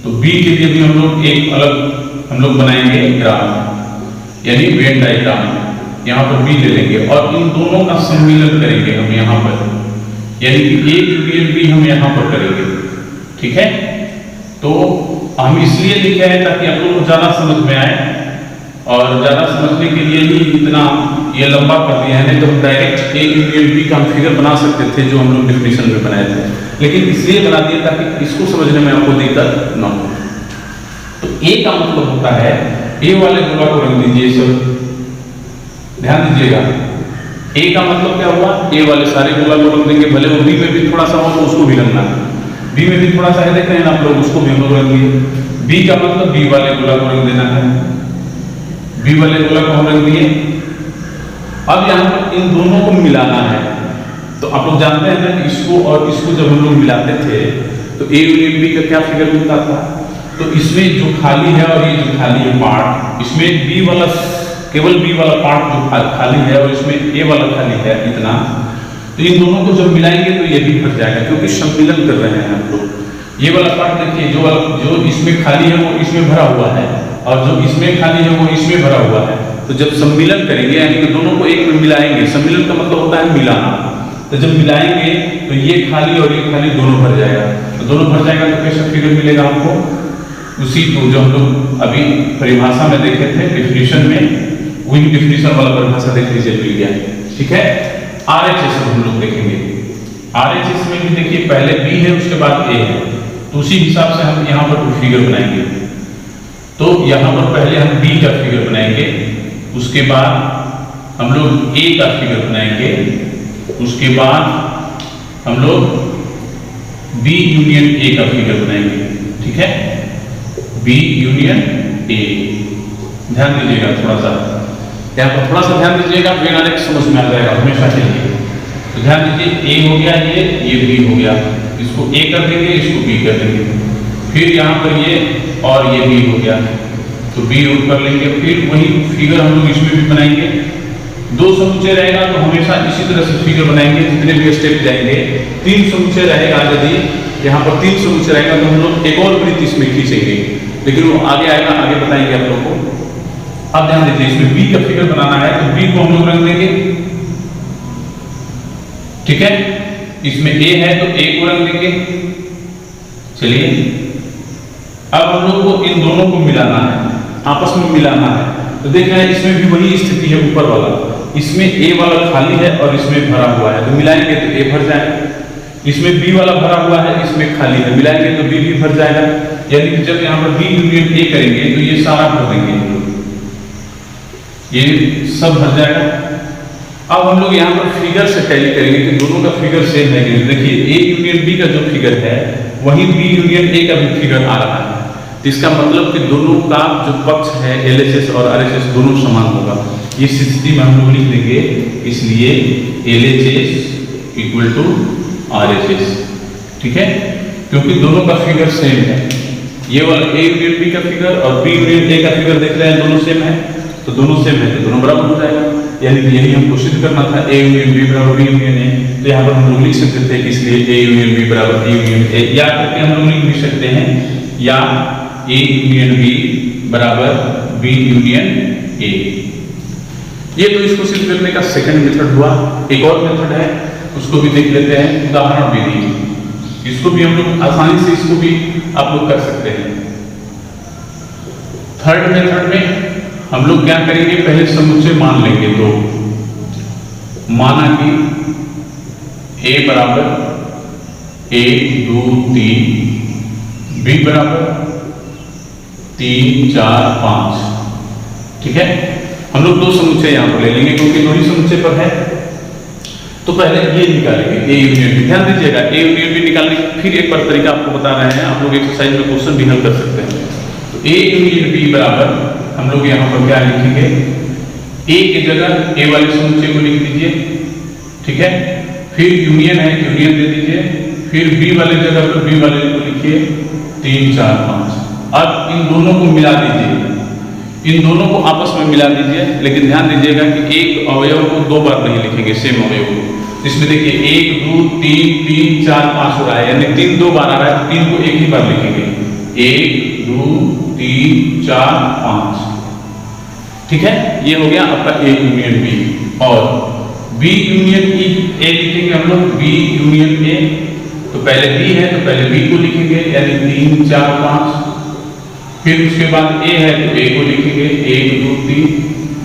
तो बी के लिए भी हम लोग एक अलग हम लोग बनाएंगे ग्राफ, यानी वेन डायग्राम। यहाँ पर बी ले लेंगे और इन दोनों का सम्मिलन करेंगे हम यहाँ पर, यानी कि ए यूनियन बी हम यहाँ पर करेंगे, ठीक है। तो हम इसलिए लिखे हैं ताकि आप लोगों को ज्यादा समझ में आए, और ज्यादा समझने के लिए ही इतना ये लंबा कर दिया है, नहीं तो हम डायरेक्ट ए यूनियन बी का हम फिगर बना सकते थे जो हम लोग डेफिनेशन में बनाए थे, लेकिन इसलिए बना दिया ताकि इसको समझने में आपको दिक्कत न हो। तो ए का मतलब होता है, ए वाले गोला को रख दीजिए सब, ध्यान दीजिएगा। ए का मतलब क्या हुआ, ए वाले सारे गोला को रख देंगे, भले वो बी में भी थोड़ा सा हो तो उसको भी रखना है, बी में भी थोड़ा सा है देख रहे हैं आप लोग, उसको भी हम लोग रख दिए। बी का मतलब बी वाले गोला को रख देना है, बी वाले गोला को हम रख दिए। अब यहाँ पर इन दोनों को मिलाना है, तो आप लोग जानते हैं ना कि इसको और इसको जब हम लोग मिलाते थे तो ए यूनियन बी का क्या फिगर मिलता था। तो इसमें जो खाली है और ये जो खाली है पार्ट, इसमें बी वाला केवल बी वाला पार्ट जो खाली है और इसमें ए वाला खाली है इतना, तो इन दोनों को जब मिलाएंगे तो ये भी भर जाएगा, क्योंकि सम्मिलन कर रहे हैं हम लोग। ये वाला पार्ट देखिए, जो इसमें खाली है वो इसमें भरा हुआ है, और जो इसमें खाली है वो इसमें भरा हुआ है। तो जब सम्मिलन करेंगे यानी कि दोनों को एक में मिलाएंगे, सम्मिलन का मतलब होता है मिलाना, तो जब मिलाएंगे तो ये खाली और ये खाली दोनों भर जाएगा। तो दोनों भर जाएगा तो कैसा फिगर मिलेगा आपको, उसी को जो हम लोग अभी परिभाषा में देखे थे डेफिनेशन में, वही डेफिनेशन वाला परिभाषा देख लीजिए, मिल गया, ठीक है। आरएचएस हम लोग देखेंगे, आरएचएस में भी देखिए पहले बी है उसके बाद ए है, तो उसी हिसाब से हम यहाँ पर फिगर बनाएंगे। तो तो यहाँ पर पहले हम बी का फिगर बनाएंगे, उसके बाद हम लोग ए का फिगर बनाएंगे, उसके बाद हम लोग बी यूनियन ए का फिगर बनाएंगे। ठीक है, बी यूनियन ए। ध्यान दीजिएगा थोड़ा सा, यहाँ पर थोड़ा सा ध्यान दीजिएगा, वेन आरेख समझ में आ जाएगा हमेशा के लिए। तो ध्यान दीजिए, ए हो गया ये बी हो गया, इसको ए कर देंगे, इसको बी कर देंगे, फिर यहाँ पर ये और ये बी हो गया, तो बी कर लेंगे। फिर वही फिगर हम लोग इसमें भी बनाएंगे। दो समुच्चय रहेगा तो हमेशा इसी तरह से फिगर बनाएंगे, जितने भी स्टेप जाएंगे। तीन समुच्चय रहेगा, यदि यहाँ पर तीन समुच्चय रहेगा तो हम लोग एक और वृत्त इसमें खींचेंगे, लेकिन वो आगे आएगा, आगे बताएंगे आप लोग को। अब ध्यान दीजिए, इसमें बी का फिगर बनाना है तो बी को हम लोग रंग देंगे। ठीक है, इसमें ए है तो ए को रंग देंगे। चलिए, अब हम लोग को इन दोनों को मिलाना है, आपस में मिलाना है। तो देख रहे हैं इसमें भी वही स्थिति है, ऊपर वाला इसमें ए वाला खाली है और इसमें भरा हुआ है, तो मिलाएंगे तो ए भर जाएगा। इसमें बी वाला भरा हुआ है, इसमें खाली है, मिलाएंगे तो बी भी भर जाएगा। यानी कि जब यहाँ पर बी यूनियन ए करेंगे तो ये सारा भर देंगे, ये सब भर जाएगा। अब हम लोग यहाँ पर फिगर से टैली करेंगे कि दोनों का फिगर सेम है। देखिए, ए यूनियन बी का जो फिगर है वही बी यूनियन ए का भी फिगर आ रहा है, तो इसका मतलब कि दोनों का जो पक्ष है LHS और RHS दोनों समान होगा। इस स्थिति में हम लोग लिख देंगे, इसलिए LHS इक्वल टू RHS। ठीक है, क्योंकि दोनों का फिगर सेम है। ये वाला ए यूनियन बी का फिगर और बी यूनियन ए का फिगर देख रहे हैं, दोनों सेम है, तो दोनों सेम है तो दोनों बराबर हो जाएगा। यानी कि यही हमको सिद्ध करना था, ए यूनियन बी बराबर बी यूनियन ए। तो यहाँ पर हम लोग लिख सकते थे, इसलिए ए यूनियन बी बराबर बी यूनियन ए, या करके हम लोग लिख भी सकते हैं, या ए यूनियन बी बराबर बी यूनियन ए। ये तो इसको सिद्ध करने का सेकंड मेथड हुआ। एक और मेथड है, उसको भी देख लेते हैं, उदाहरण विधि। इसको भी हम लोग आसानी से इसको भी आप लोग कर सकते हैं। थर्ड मेथड में हम लोग क्या करेंगे, पहले समुच्चय मान लेंगे। तो माना कि ए बराबर 1 2 3, बी बराबर 3 4 5। ठीक है, हम लोग दो समुच्चय यहाँ पर ले लेंगे क्योंकि दो ही समुच्चय पर है। तो पहले ये निकालेंगे, ए यूनियन बी। ध्यान दीजिएगा, ए यूनियन बी निकालने की फिर एक बार तरीका आपको बता रहे हैं, आप लोग एक्सरसाइज में क्वेश्चन भी हल कर सकते हैं। तो ए यूनियन बी बराबर हम लोग यहाँ पर क्या लिखेंगे, ए की जगह ए वाले समुच्चय को लिख दीजिए। ठीक है, फिर यूनियन है, यूनियन दे दीजिए, फिर बी वाले जगह पर बी वाले को लिखिए 3 4 5। अब इन दोनों को मिला दीजिए, इन दोनों को आपस में मिला दीजिए। लेकिन ध्यान दीजिएगा कि एक अवयव को दो बार नहीं लिखेंगे, सेम अवयव को। इसमें देखिए 1 2 3 3 4 5 हो रहा है, यानी 3 दो बार आ रहा है, 3 को एक ही बार लिखेंगे, 1 2 3 4 5। ठीक है, ये हो गया आपका ए यूनियन बी। और बी यूनियन ए लिखेंगे हम लोग, बी यूनियन ए। तो पहले बी है तो पहले बी को लिखेंगे, यानी 3 4 5। फिर उसके बाद ए है तो ए को लिखेंगे 1 2 3।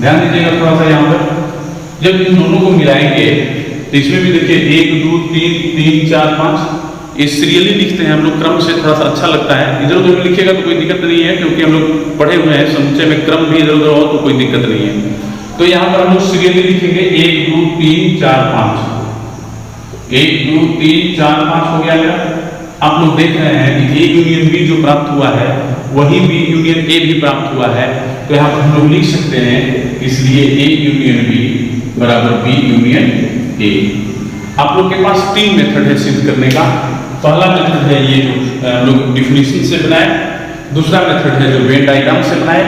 ध्यान दीजिएगा थोड़ा सा यहाँ पर, जब इन दोनों को मिलाएंगे तो इसमें भी देखिए 1 2 3 3 4 5। इस सीरियली लिखते हैं हम लोग, क्रम से थोड़ा सा अच्छा लगता है। इधर उधर लिखिएगा तो कोई दिक्कत नहीं है, क्योंकि हम लोग पढ़े हुए हैं, समुच्चय में क्रम भी इधर उधर हो तो कोई दिक्कत नहीं है। तो यहाँ पर हम लोग सीरियली लिखेंगे 1 2 3 4 5। 1 2 3 4 5 हो गया मेरा। आप लोग देख रहे हैं कि ए यूनियन बी जो प्राप्त हुआ है वही बी यूनियन ए भी प्राप्त हुआ है। तो यहाँ पर हम लोग लिख सकते हैं, इसलिए ए यूनियन बी बराबर बी यूनियन ए। आप लोग के पास तीन मेथड है सिद्ध करने का। पहला मेथड है ये जो हम लोग डिफिनीशन से बनाए, दूसरा मेथड है जो वेन डायग्राम से बनाए,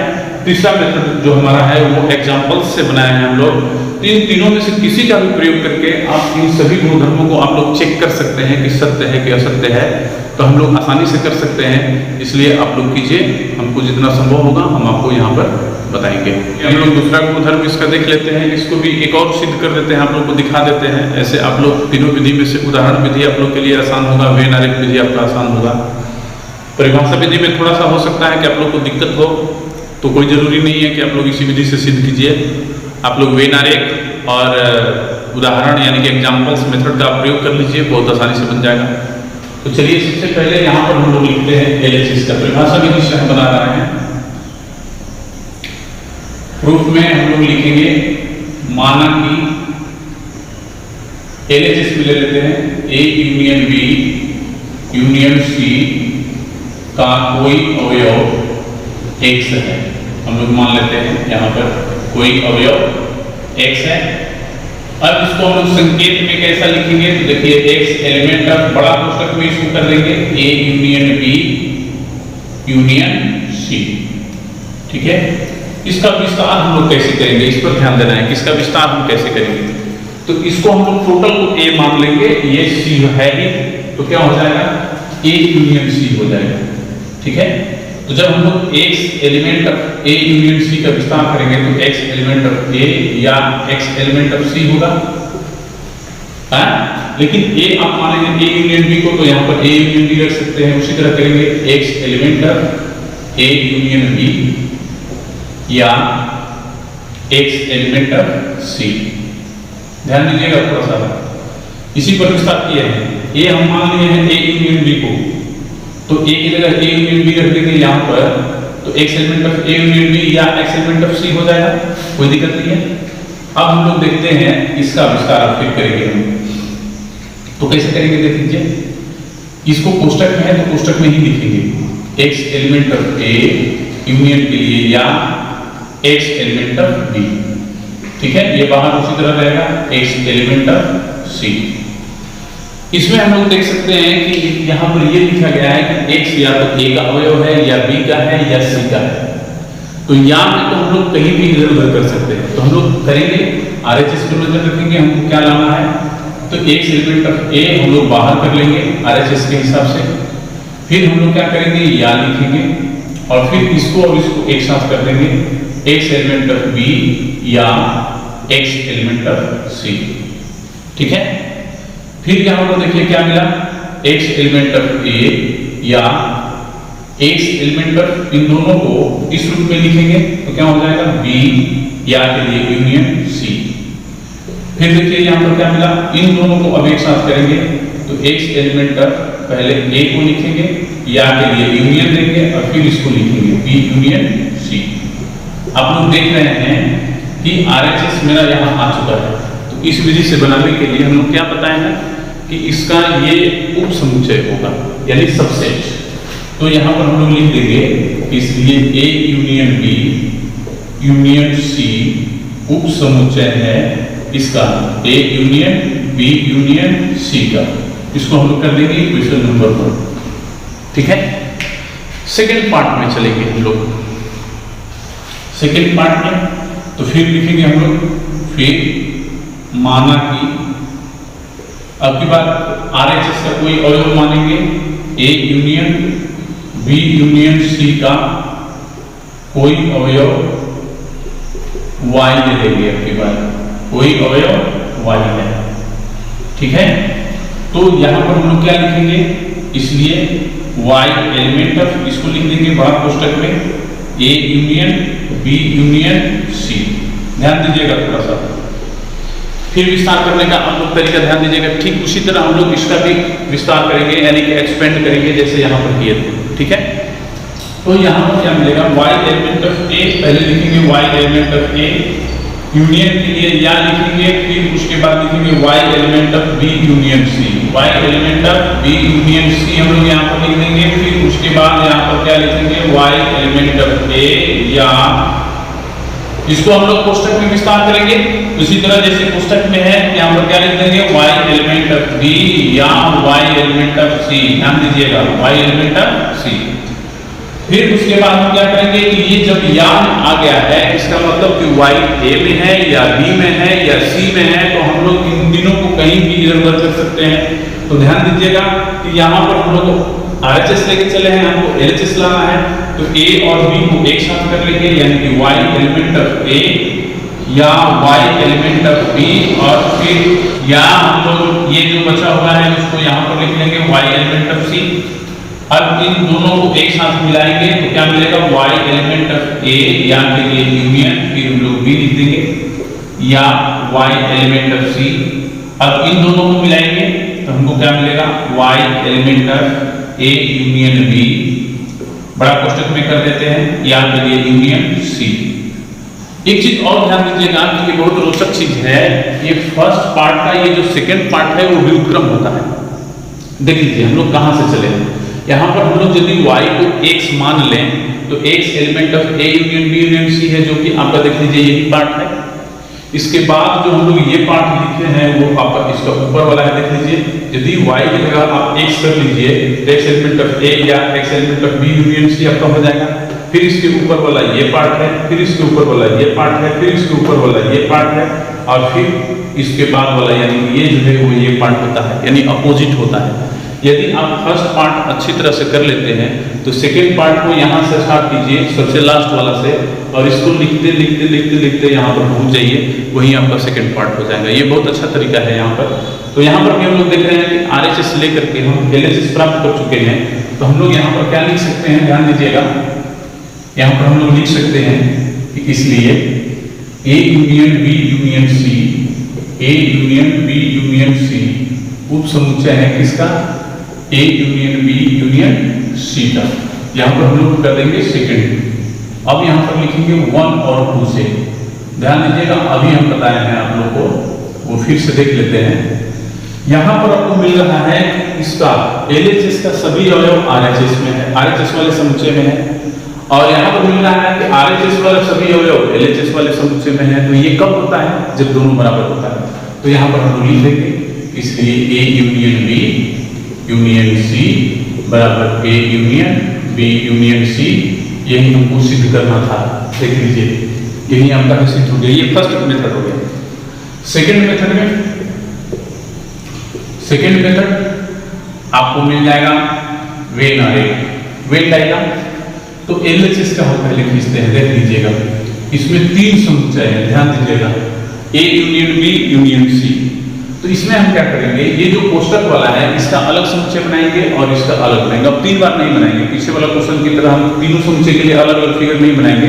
तीसरा मेथड जो हमारा है वो एग्जाम्पल्स से बनाए हैं हम लोग। तो इन तीनों में से किसी का भी प्रयोग करके आप इन सभी गुणधर्मों को आप लोग चेक कर सकते हैं कि सत्य है कि असत्य है। तो हम लोग आसानी से कर सकते हैं, इसलिए आप लोग कीजिए, हमको जितना संभव होगा हम आपको यहाँ पर बताएंगे। हम लोग दूसरा गुणधर्म इसका देख लेते हैं, इसको भी एक और सिद्ध कर देते हैं, आप लोग को दिखा देते हैं। ऐसे आप लोग तीनों विधि में से उदाहरण विधि आप लोग के लिए आसान होगा, वेन आरेख विधि आपका आसान होगा। परिभाषा विधि में थोड़ा सा हो सकता है कि आप लोग को दिक्कत हो, तो कोई जरूरी नहीं है कि आप लोग इसी विधि से सिद्ध कीजिए। आप लोग वेन आरेख और उदाहरण यानी कि एग्जाम्पल्स मेथड का प्रयोग कर लीजिए, बहुत आसानी से बन जाएगा। तो चलिए सबसे पहले यहाँ पर हम लोग लिखते हैं LHS का। परिभाषा विधि से हम बना रहे हैं, प्रूफ में हम लोग लिखेंगे माना कि LHS में ले लेते हैं A union B union C का कोई अवयव X है। हम लोग मान लेते हैं यहाँ पर कोई अवयव X है। अब इसको हम लोग संकेत में कैसा लिखेंगे, तो देखिए X एलिमेंट ऑफ बड़ा कोष्टक में इसको कर देंगे A union B union C। ठीक है, इसका विस्तार हम लोग कैसे करेंगे, इस पर ध्यान देना है। किसका विस्तार हम कैसे करेंगे, तो इसको हम लोग टोटल को A मान लेंगे, ये C है ही, तो क्या हो जाएगा A यूनियन C हो जाएगा। ठीक है, तो जब हम लोग X element of A union C का विस्तार करेंगे तो X एलिमेंट ऑफ A या X एलिमेंट ऑफ C होगा, है? लेकिन A आप मानेंगे A यूनियन B को, तो यहाँ पर A यूनियन B रख सकते हैं। उसी तरह करेंगे X element of A union B या X एलिमेंट ऑफ C। ध्यान दीजिएगा थोड़ा सा, इसी पर विस्तार किया है। A हम मान लिए हैं A यूनियन B को, तो A की जगह A यूनियन B रख देंगे यहाँ पर, तो X element of A union B या X एलिमेंट ऑफ C हो जाएगा, कोई दिक्कत नहीं है। अब हम लोग देखते हैं इसका विस्तार फिर करेंगे हम, तो कैसे करेंगे देख लीजिए। इसको कोष्टक में है तो कोष्टक में ही लिखेंगे X element of A union के लिए या X एलिमेंट ऑफ B। ठीक है, ये बाहर उसी तरह रहेगा X एलिमेंट ऑफ C। इसमें हम लोग देख सकते हैं कि यहाँ पर ये लिखा गया है कि X या तो A का अवयव है या B का है या C का है। तो यहाँ पे तो हम लोग कहीं भी इधर उधर कर सकते हैं, तो हम लोग करेंगे RHS को नजर रखेंगे, हमको क्या लाना है, तो X एलिमेंट ऑफ A हम लोग बाहर कर लेंगे RHS के हिसाब से। फिर हम लोग क्या करेंगे, या लिखेंगे और फिर इसको और इसको एक साथ कर देंगे X एलिमेंट ऑफ B या X एलिमेंट ऑफ C। ठीक है, फिर यहाँ पर देखिए क्या मिला, X एलिमेंट ऑफ A या X एलिमेंट ऑफ, इन दोनों को इस रूप में लिखेंगे तो क्या हो जाएगा B या के लिए यूनियन C। फिर देखिए यहाँ पर क्या मिला, इन दोनों को अब एक साथ करेंगे तो X एलिमेंट ऑफ पहले A को लिखेंगे, या के लिए यूनियन देंगे और फिर इसको लिखेंगे B यूनियन C। आप लोग देख रहे हैं कि RHS मेरा यहाँ आ चुका है, तो इस विधि से बनाने के लिए हम लोग क्या बताए हैं कि इसका ये उप समुच्चय होगा यानी सबसेट। तो यहाँ पर हम लोग लिख देंगे, इसलिए A union B union C उप समुच्चय है इसका A union B union C का। इसको हम लोग कर देंगे इक्वेशन नंबर 1। ठीक है, सेकेंड पार्ट में चलेंगे हम लोग। सेकेंड पार्ट में तो फिर लिखेंगे हम लोग, फिर माना कि अब की बात RHS का कोई अवयव मानेंगे A union B union C का कोई अवयव Y ले लेंगे। अब की बात कोई अवयव Y है। ठीक है, तो यहाँ पर हम लोग क्या लिखेंगे, इसलिए Y एलिमेंट ऑफ, इसको लिख देंगे बड़ा कोष्टक में A union B union C। ध्यान दीजिएगा थोड़ा सा, फिर विस्तार करने का आप लोग तरीका ध्यान दीजिएगा। ठीक उसी तरह हम लोग इसका भी विस्तार करेंगे यानी कि एक्सपेंड करेंगे जैसे यहाँ पर किए थे। ठीक है, तो यहाँ पर क्या मिलेगा, Y एलिमेंट ऑफ A पहले लिखेंगे Y element of A union के लिए या लिखेंगे, फिर उसके बाद लिखेंगे Y element of B union C। Y element of B union C हम लोग यहाँ पर लिख देंगे, फिर उसके बाद यहाँ पर क्या लिखेंगे Y एलिमेंट ऑफ A या इसको हम लोग कोष्टक में विस्तार करेंगे उसी तरह जैसे कोष्टक में है, यहाँ पर क्या लिख देंगे Y एलिमेंट ऑफ B या Y एलिमेंट ऑफ C। ध्यान दीजिएगा Y एलिमेंट ऑफ C। फिर उसके बाद हम क्या करेंगे कि ये जब या आ गया है इसका मतलब कि Y A में है या B में है या C में है, तो हम लोग इन तीनों को कहीं भी इधर उधर कर सकते हैं। तो ध्यान दीजिएगा कि यहाँ पर हम लोग RHS लेके चले हैं, हमको LHS लाना है, तो A और B को एक साथ कर लेंगे यानी कि Y एलिमेंट ऑफ A या Y एलिमेंट ऑफ B और फिर या हम लोग ये जो बचा हुआ है उसको यहाँ पर लिख लेंगे Y एलिमेंट ऑफ C। अब इन दोनों को एक साथ मिलाएंगे तो क्या मिलेगा Y एलिमेंट ऑफ A या के लिए यूनियन, फिर हम लोग B लिख देंगे या Y एलिमेंट ऑफ C। अब इन दोनों को मिलाएंगे तो हमको क्या मिलेगा Y element of A union B, बड़ा कोष्टक में कर देते हैं या के लिए यूनियन C। एक चीज और ध्यान दीजिएगा कि ये बहुत रोचक चीज है, ये फर्स्ट पार्ट का ये जो सेकंड पार्ट है वो व्युत्क्रम होता है। देख लीजिए हम लोग कहां से चले, यहाँ पर हम लोग यदि y को x मान लें तो x element of A union B union C है, जो कि आपका देख लीजिए यही पार्ट है। इसके बाद जो हम लोग ये पार्ट लिखे हैं वो आपका इसका ऊपर वाला है, देख लीजिए यदि y की जगह आप x कर लीजिए तो x एलिमेंट ऑफ A या x element of B union C आपका हो जाएगा। फिर इसके ऊपर वाला ये पार्ट है, फिर इसके ऊपर वाला ये पार्ट है, फिर इसके ऊपर वाला ये पार्ट है, और फिर इसके बाद वाला यानी ये जो है वो ये पार्ट होता है, यानी अपोजिट होता है। यदि आप फर्स्ट पार्ट अच्छी तरह से कर लेते हैं तो सेकेंड पार्ट को यहाँ से स्टार्ट कीजिए सबसे लास्ट वाला से, और इसको लिखते लिखते लिखते लिखते यहाँ पर पहुँच जाइए, वहीं आपका सेकेंड पार्ट हो जाएगा। ये बहुत अच्छा तरीका है यहाँ पर। तो यहाँ पर भी हम लोग देख रहे हैं कि RHS लेकर के हम LHS प्राप्त कर चुके हैं, तो हम लोग यहाँ पर क्या लिख सकते हैं, ध्यान दीजिएगा। यहाँ पर हम लोग लिख सकते हैं कि इसलिए A union B union C, A union B union C उप समुच्चय है किसका, A union B union C का। यहाँ पर हम लोग कर देंगे सेकेंड। अब यहाँ पर लिखेंगे 1 और 2 से, ध्यान दीजिएगा अभी हम बताए हैं आप लोग को, वो फिर से देख लेते हैं। यहाँ पर आपको मिल रहा है इसका LHS का सभी अवयव RHS में है, RHS वाले समुच्चय में है, और यहाँ पर मिल रहा है कि RHS वाले सभी अवयव LHS वाले समुच्चय में है। तो ये कब होता है, जब दोनों बराबर होता है। तो यहाँ पर हम लिख देंगे इसलिए A union B union C बराबर A union B union C। यही हमको सिद्ध करना था, देख लीजिए यही आपका सिद्ध हो गया। ये फर्स्ट मेथड हो गया। सेकेंड मेथड में, सेकेंड मेथड आपको मिल जाएगा वेन अरे, वेन डायग्राम। तो LHS का हम पहले खींचते हैं, देख लीजिएगा इसमें 3 समुच्चय है, ध्यान दीजिएगा A union B union C। तो इसमें हम क्या करेंगे, ये जो कोष्टक वाला है इसका अलग समुच्चय बनाएंगे और इसका अलग बनाएंगे। अब 3 बार नहीं बनाएंगे, पीछे वाला क्वेश्चन की तरह हम तीनों समुच्चय के लिए अलग अलग फिगर नहीं बनाएंगे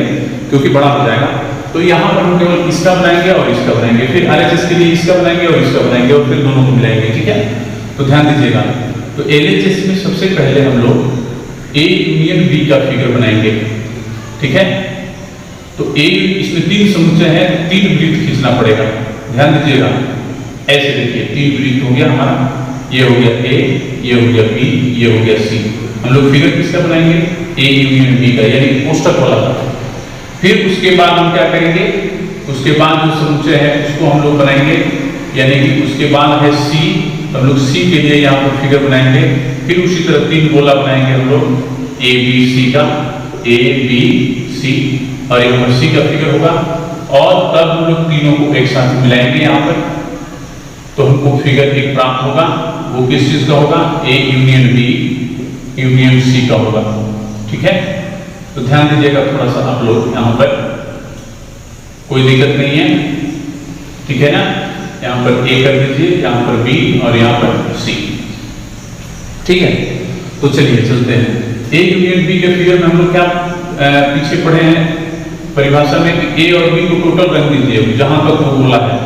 क्योंकि बड़ा हो जाएगा। तो यहाँ पर हम केवल इसका बनाएंगे और इसका बनाएंगे, फिर RHS के लिए इसका बनाएंगे और इसका बनाएंगे, और फिर दोनों को मिलाएंगे, ठीक है। तो ध्यान दीजिएगा, तो LHS में सबसे पहले हम लोग A यूनियन B का फिगर बनाएंगे, ठीक है। तो A इसमें 3 समुच्चय है, 3 वृत्त खींचना पड़ेगा, ध्यान दीजिएगा। ऐसे देखिए 3 वृत्त हो गया हमारा, ये हो गया A, ये हो गया B, ये हो गया C। हम लोग फिगर किसका बनाएंगे, A यूनियन B का, यानी कोष्टक वाला का। फिर उसके बाद हम क्या करेंगे, उसके बाद जो समुच्चय है उसको हम लोग बनाएंगे, यानी कि उसके बाद है C। हम लोग C के लिए यहाँ पर फिगर बनाएंगे। फिर उसी तरह 3 गोला बनाएंगे हम लोग A B C का, A B C, और एक C का फिगर होगा, और तब हम लोग तीनों को एक साथ मिलाएंगे यहाँ पर, तो हमको फिगर एक प्राप्त होगा। वो किस चीज का होगा, A union B union C का होगा, ठीक है। तो ध्यान दीजिएगा थोड़ा सा आप लोग यहाँ पर, कोई दिक्कत नहीं है, ठीक है ना। यहाँ पर A कर दीजिए, यहाँ पर B और यहाँ पर C, ठीक है। तो चलिए चलते हैं। A यूनियन B के फिगर में हम लोग क्या पीछे पढ़े हैं परिभाषा में कि A और B को टोटल रख दीजिए जहां तक वो बोला है,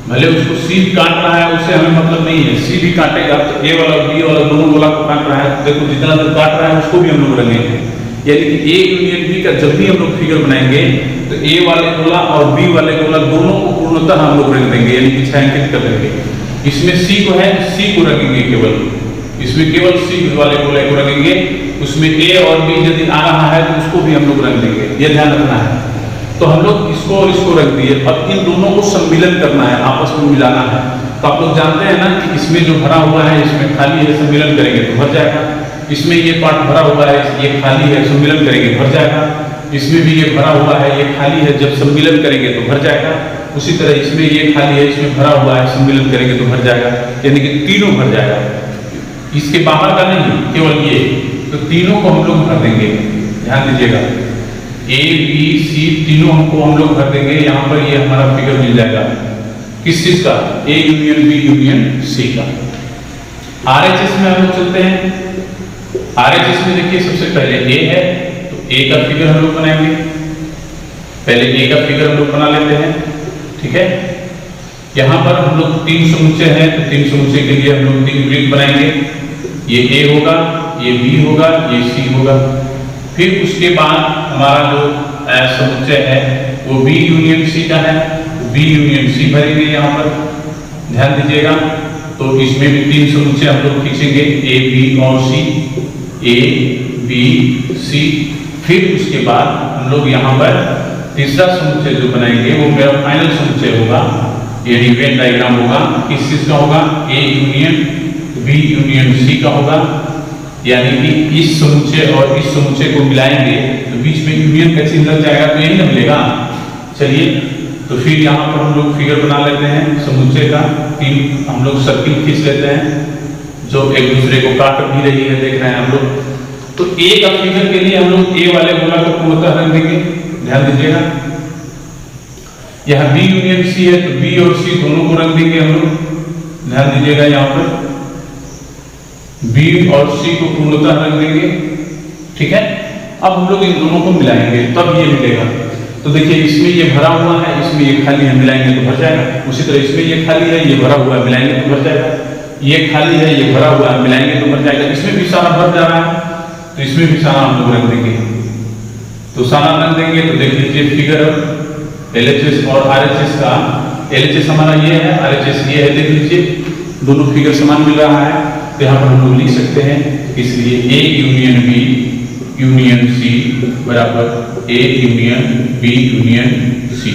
भले उसको C काट रहा है उससे हमें मतलब नहीं है, C भी काटेगा तो A वाला B वाला दोनों गोला को काट रहा है, देखो जितना दूर काट रहा है उसको भी हम लोग रंगेंगे। यानी कि A यूनियन B का जब भी हम लोग फिगर बनाएंगे तो A वाले गोला और B वाले गोला दोनों को पूर्णतः हम लोग रंग देंगे, यानी कि छायांकित कर देंगे। इसमें C को है, C को रंगेंगे केवल, इसमें केवल C वाले गोले को रंगेंगे। उसमें A और B यदि आ रहा है तो उसको भी हम लोग रंग देंगे, ये ध्यान रखना है। तो हम लोग इसको और इसको रख दिए, अब इन दोनों को सम्मिलन करना है, आपस में मिलाना है। तो आप लोग जानते हैं ना कि इसमें जो भरा हुआ है इसमें खाली है, सम्मिलन करेंगे तो भर जाएगा। इसमें ये पार्ट भरा हुआ है, ये खाली है, सम्मिलन करेंगे भर जाएगा। इसमें भी ये भरा हुआ है, ये खाली है, जब सम्मिलन करेंगे तो भर जाएगा। उसी तरह इसमें ये खाली है, इसमें भरा हुआ है, सम्मिलन करेंगे तो भर जाएगा, यानी कि तीनों भर जाएगा। इसके बाहर का नहीं, केवल ये, तो तीनों को हम लोग भर देंगे। ध्यान दीजिएगा A B C तीनों हम लोग भर देंगे। यहाँ पर ये हमारा फिगर मिल जाएगा किस चीज का, A union B union C का। RHS में हम लोग चलते हैं। RHS में देखिए सबसे पहले A है, तो A का फिगर हम लोग बनाएंगे। पहले A का फिगर हम लोग बना लेते हैं, ठीक है। यहाँ पर हम लोग 3 समुच्चय हैं, तो 3 समुच्चय के लिए हम लोग 3 वृत्त बनाएंगे। ये A होगा, ये B होगा, ये C होगा। फिर उसके बाद हमारा जो समुच्चय है वो बी यूनियन सी का है, बी यूनियन सी भरेंगे यहाँ पर, ध्यान दीजिएगा। तो इसमें भी 3 समुच्चय हम लोग खींचेंगे, ए बी और सी, ए बी सी। फिर उसके बाद हम लोग यहाँ पर तीसरा समुच्चय जो बनाएंगे वो मेरा फाइनल समुच्चय होगा, यानी वेन डायग्राम होगा। किस चीज का होगा? A union B union C का होगा, यानी कि इस समुच्चय और इस समुच्चय को मिलाएंगे तो बीच में यूनियन का चिन्ह लग जाएगा, तो यही ना मिलेगा। चलिए, तो फिर यहाँ पर हम लोग फिगर बना लेते हैं समुच्चय का, 3 हम लोग सर्किल खींच लेते हैं जो एक दूसरे को काट भी रही है, देख रहे हैं हम लोग। तो ए का फिगर के लिए हम लोग ए वाले गोला को पूर्णतः रख देंगे, ध्यान दीजिएगा। यहाँ बी यूनियन सी है तो बी और सी दोनों को रख देंगे हम लोग, ध्यान दीजिएगा। यहाँ पर बी और सी को पूर्णतः रख देंगे, ठीक है। अब हम लोग इन दोनों को मिलाएंगे तब ये मिलेगा। तो देखिए, इसमें ये भरा हुआ है, इसमें ये खाली है, मिलाएंगे तो भर जाएगा। उसी तरह इसमें ये खाली है, ये भरा हुआ है, मिलाएंगे तो भर जाएगा। ये खाली है, ये भरा हुआ है, मिलाएंगे तो भर जाएगा। इसमें भी सारा भर जा रहा है तो इसमें भी सारा हम लोग रख देंगे। तो सारा रख देंगे तो देख लीजिए फिगर LHS और RHS का। LHS हमारा ये है, RHS ये है, देख लीजिए दोनों फिगर समान मिल रहा है। तो यहाँ पर हम लोग लिख सकते हैं, इसलिए A union B union C बराबर A union B union C।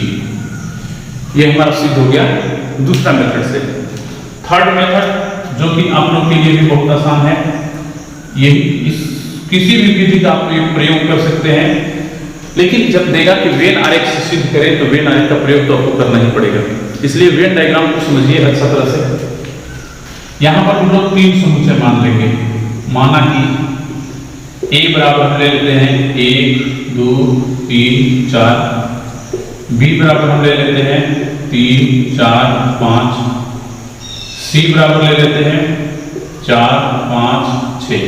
ये हमारा सिद्ध हो गया दूसरा मेथड से। थर्ड मेथड जो कि आप लोग के लिए भी बहुत आसान है, ये इस किसी भी विधि का आप प्रयोग कर सकते हैं, लेकिन जब देगा कि वेन आरेख से सिद्ध करें तो वेन आरेख का प्रयोग तो आपको करना ही पड़ेगा। इसलिए वेन डायग्राम को समझिए अच्छा तरह से। यहाँ पर हम लोग 3 समुच्चय मान लेंगे। माना कि A बराबर हम ले लेते हैं 1 2 3 4, B बराबर हम ले लेते हैं 3 4 5, C बराबर ले लेते हैं 4 5 6,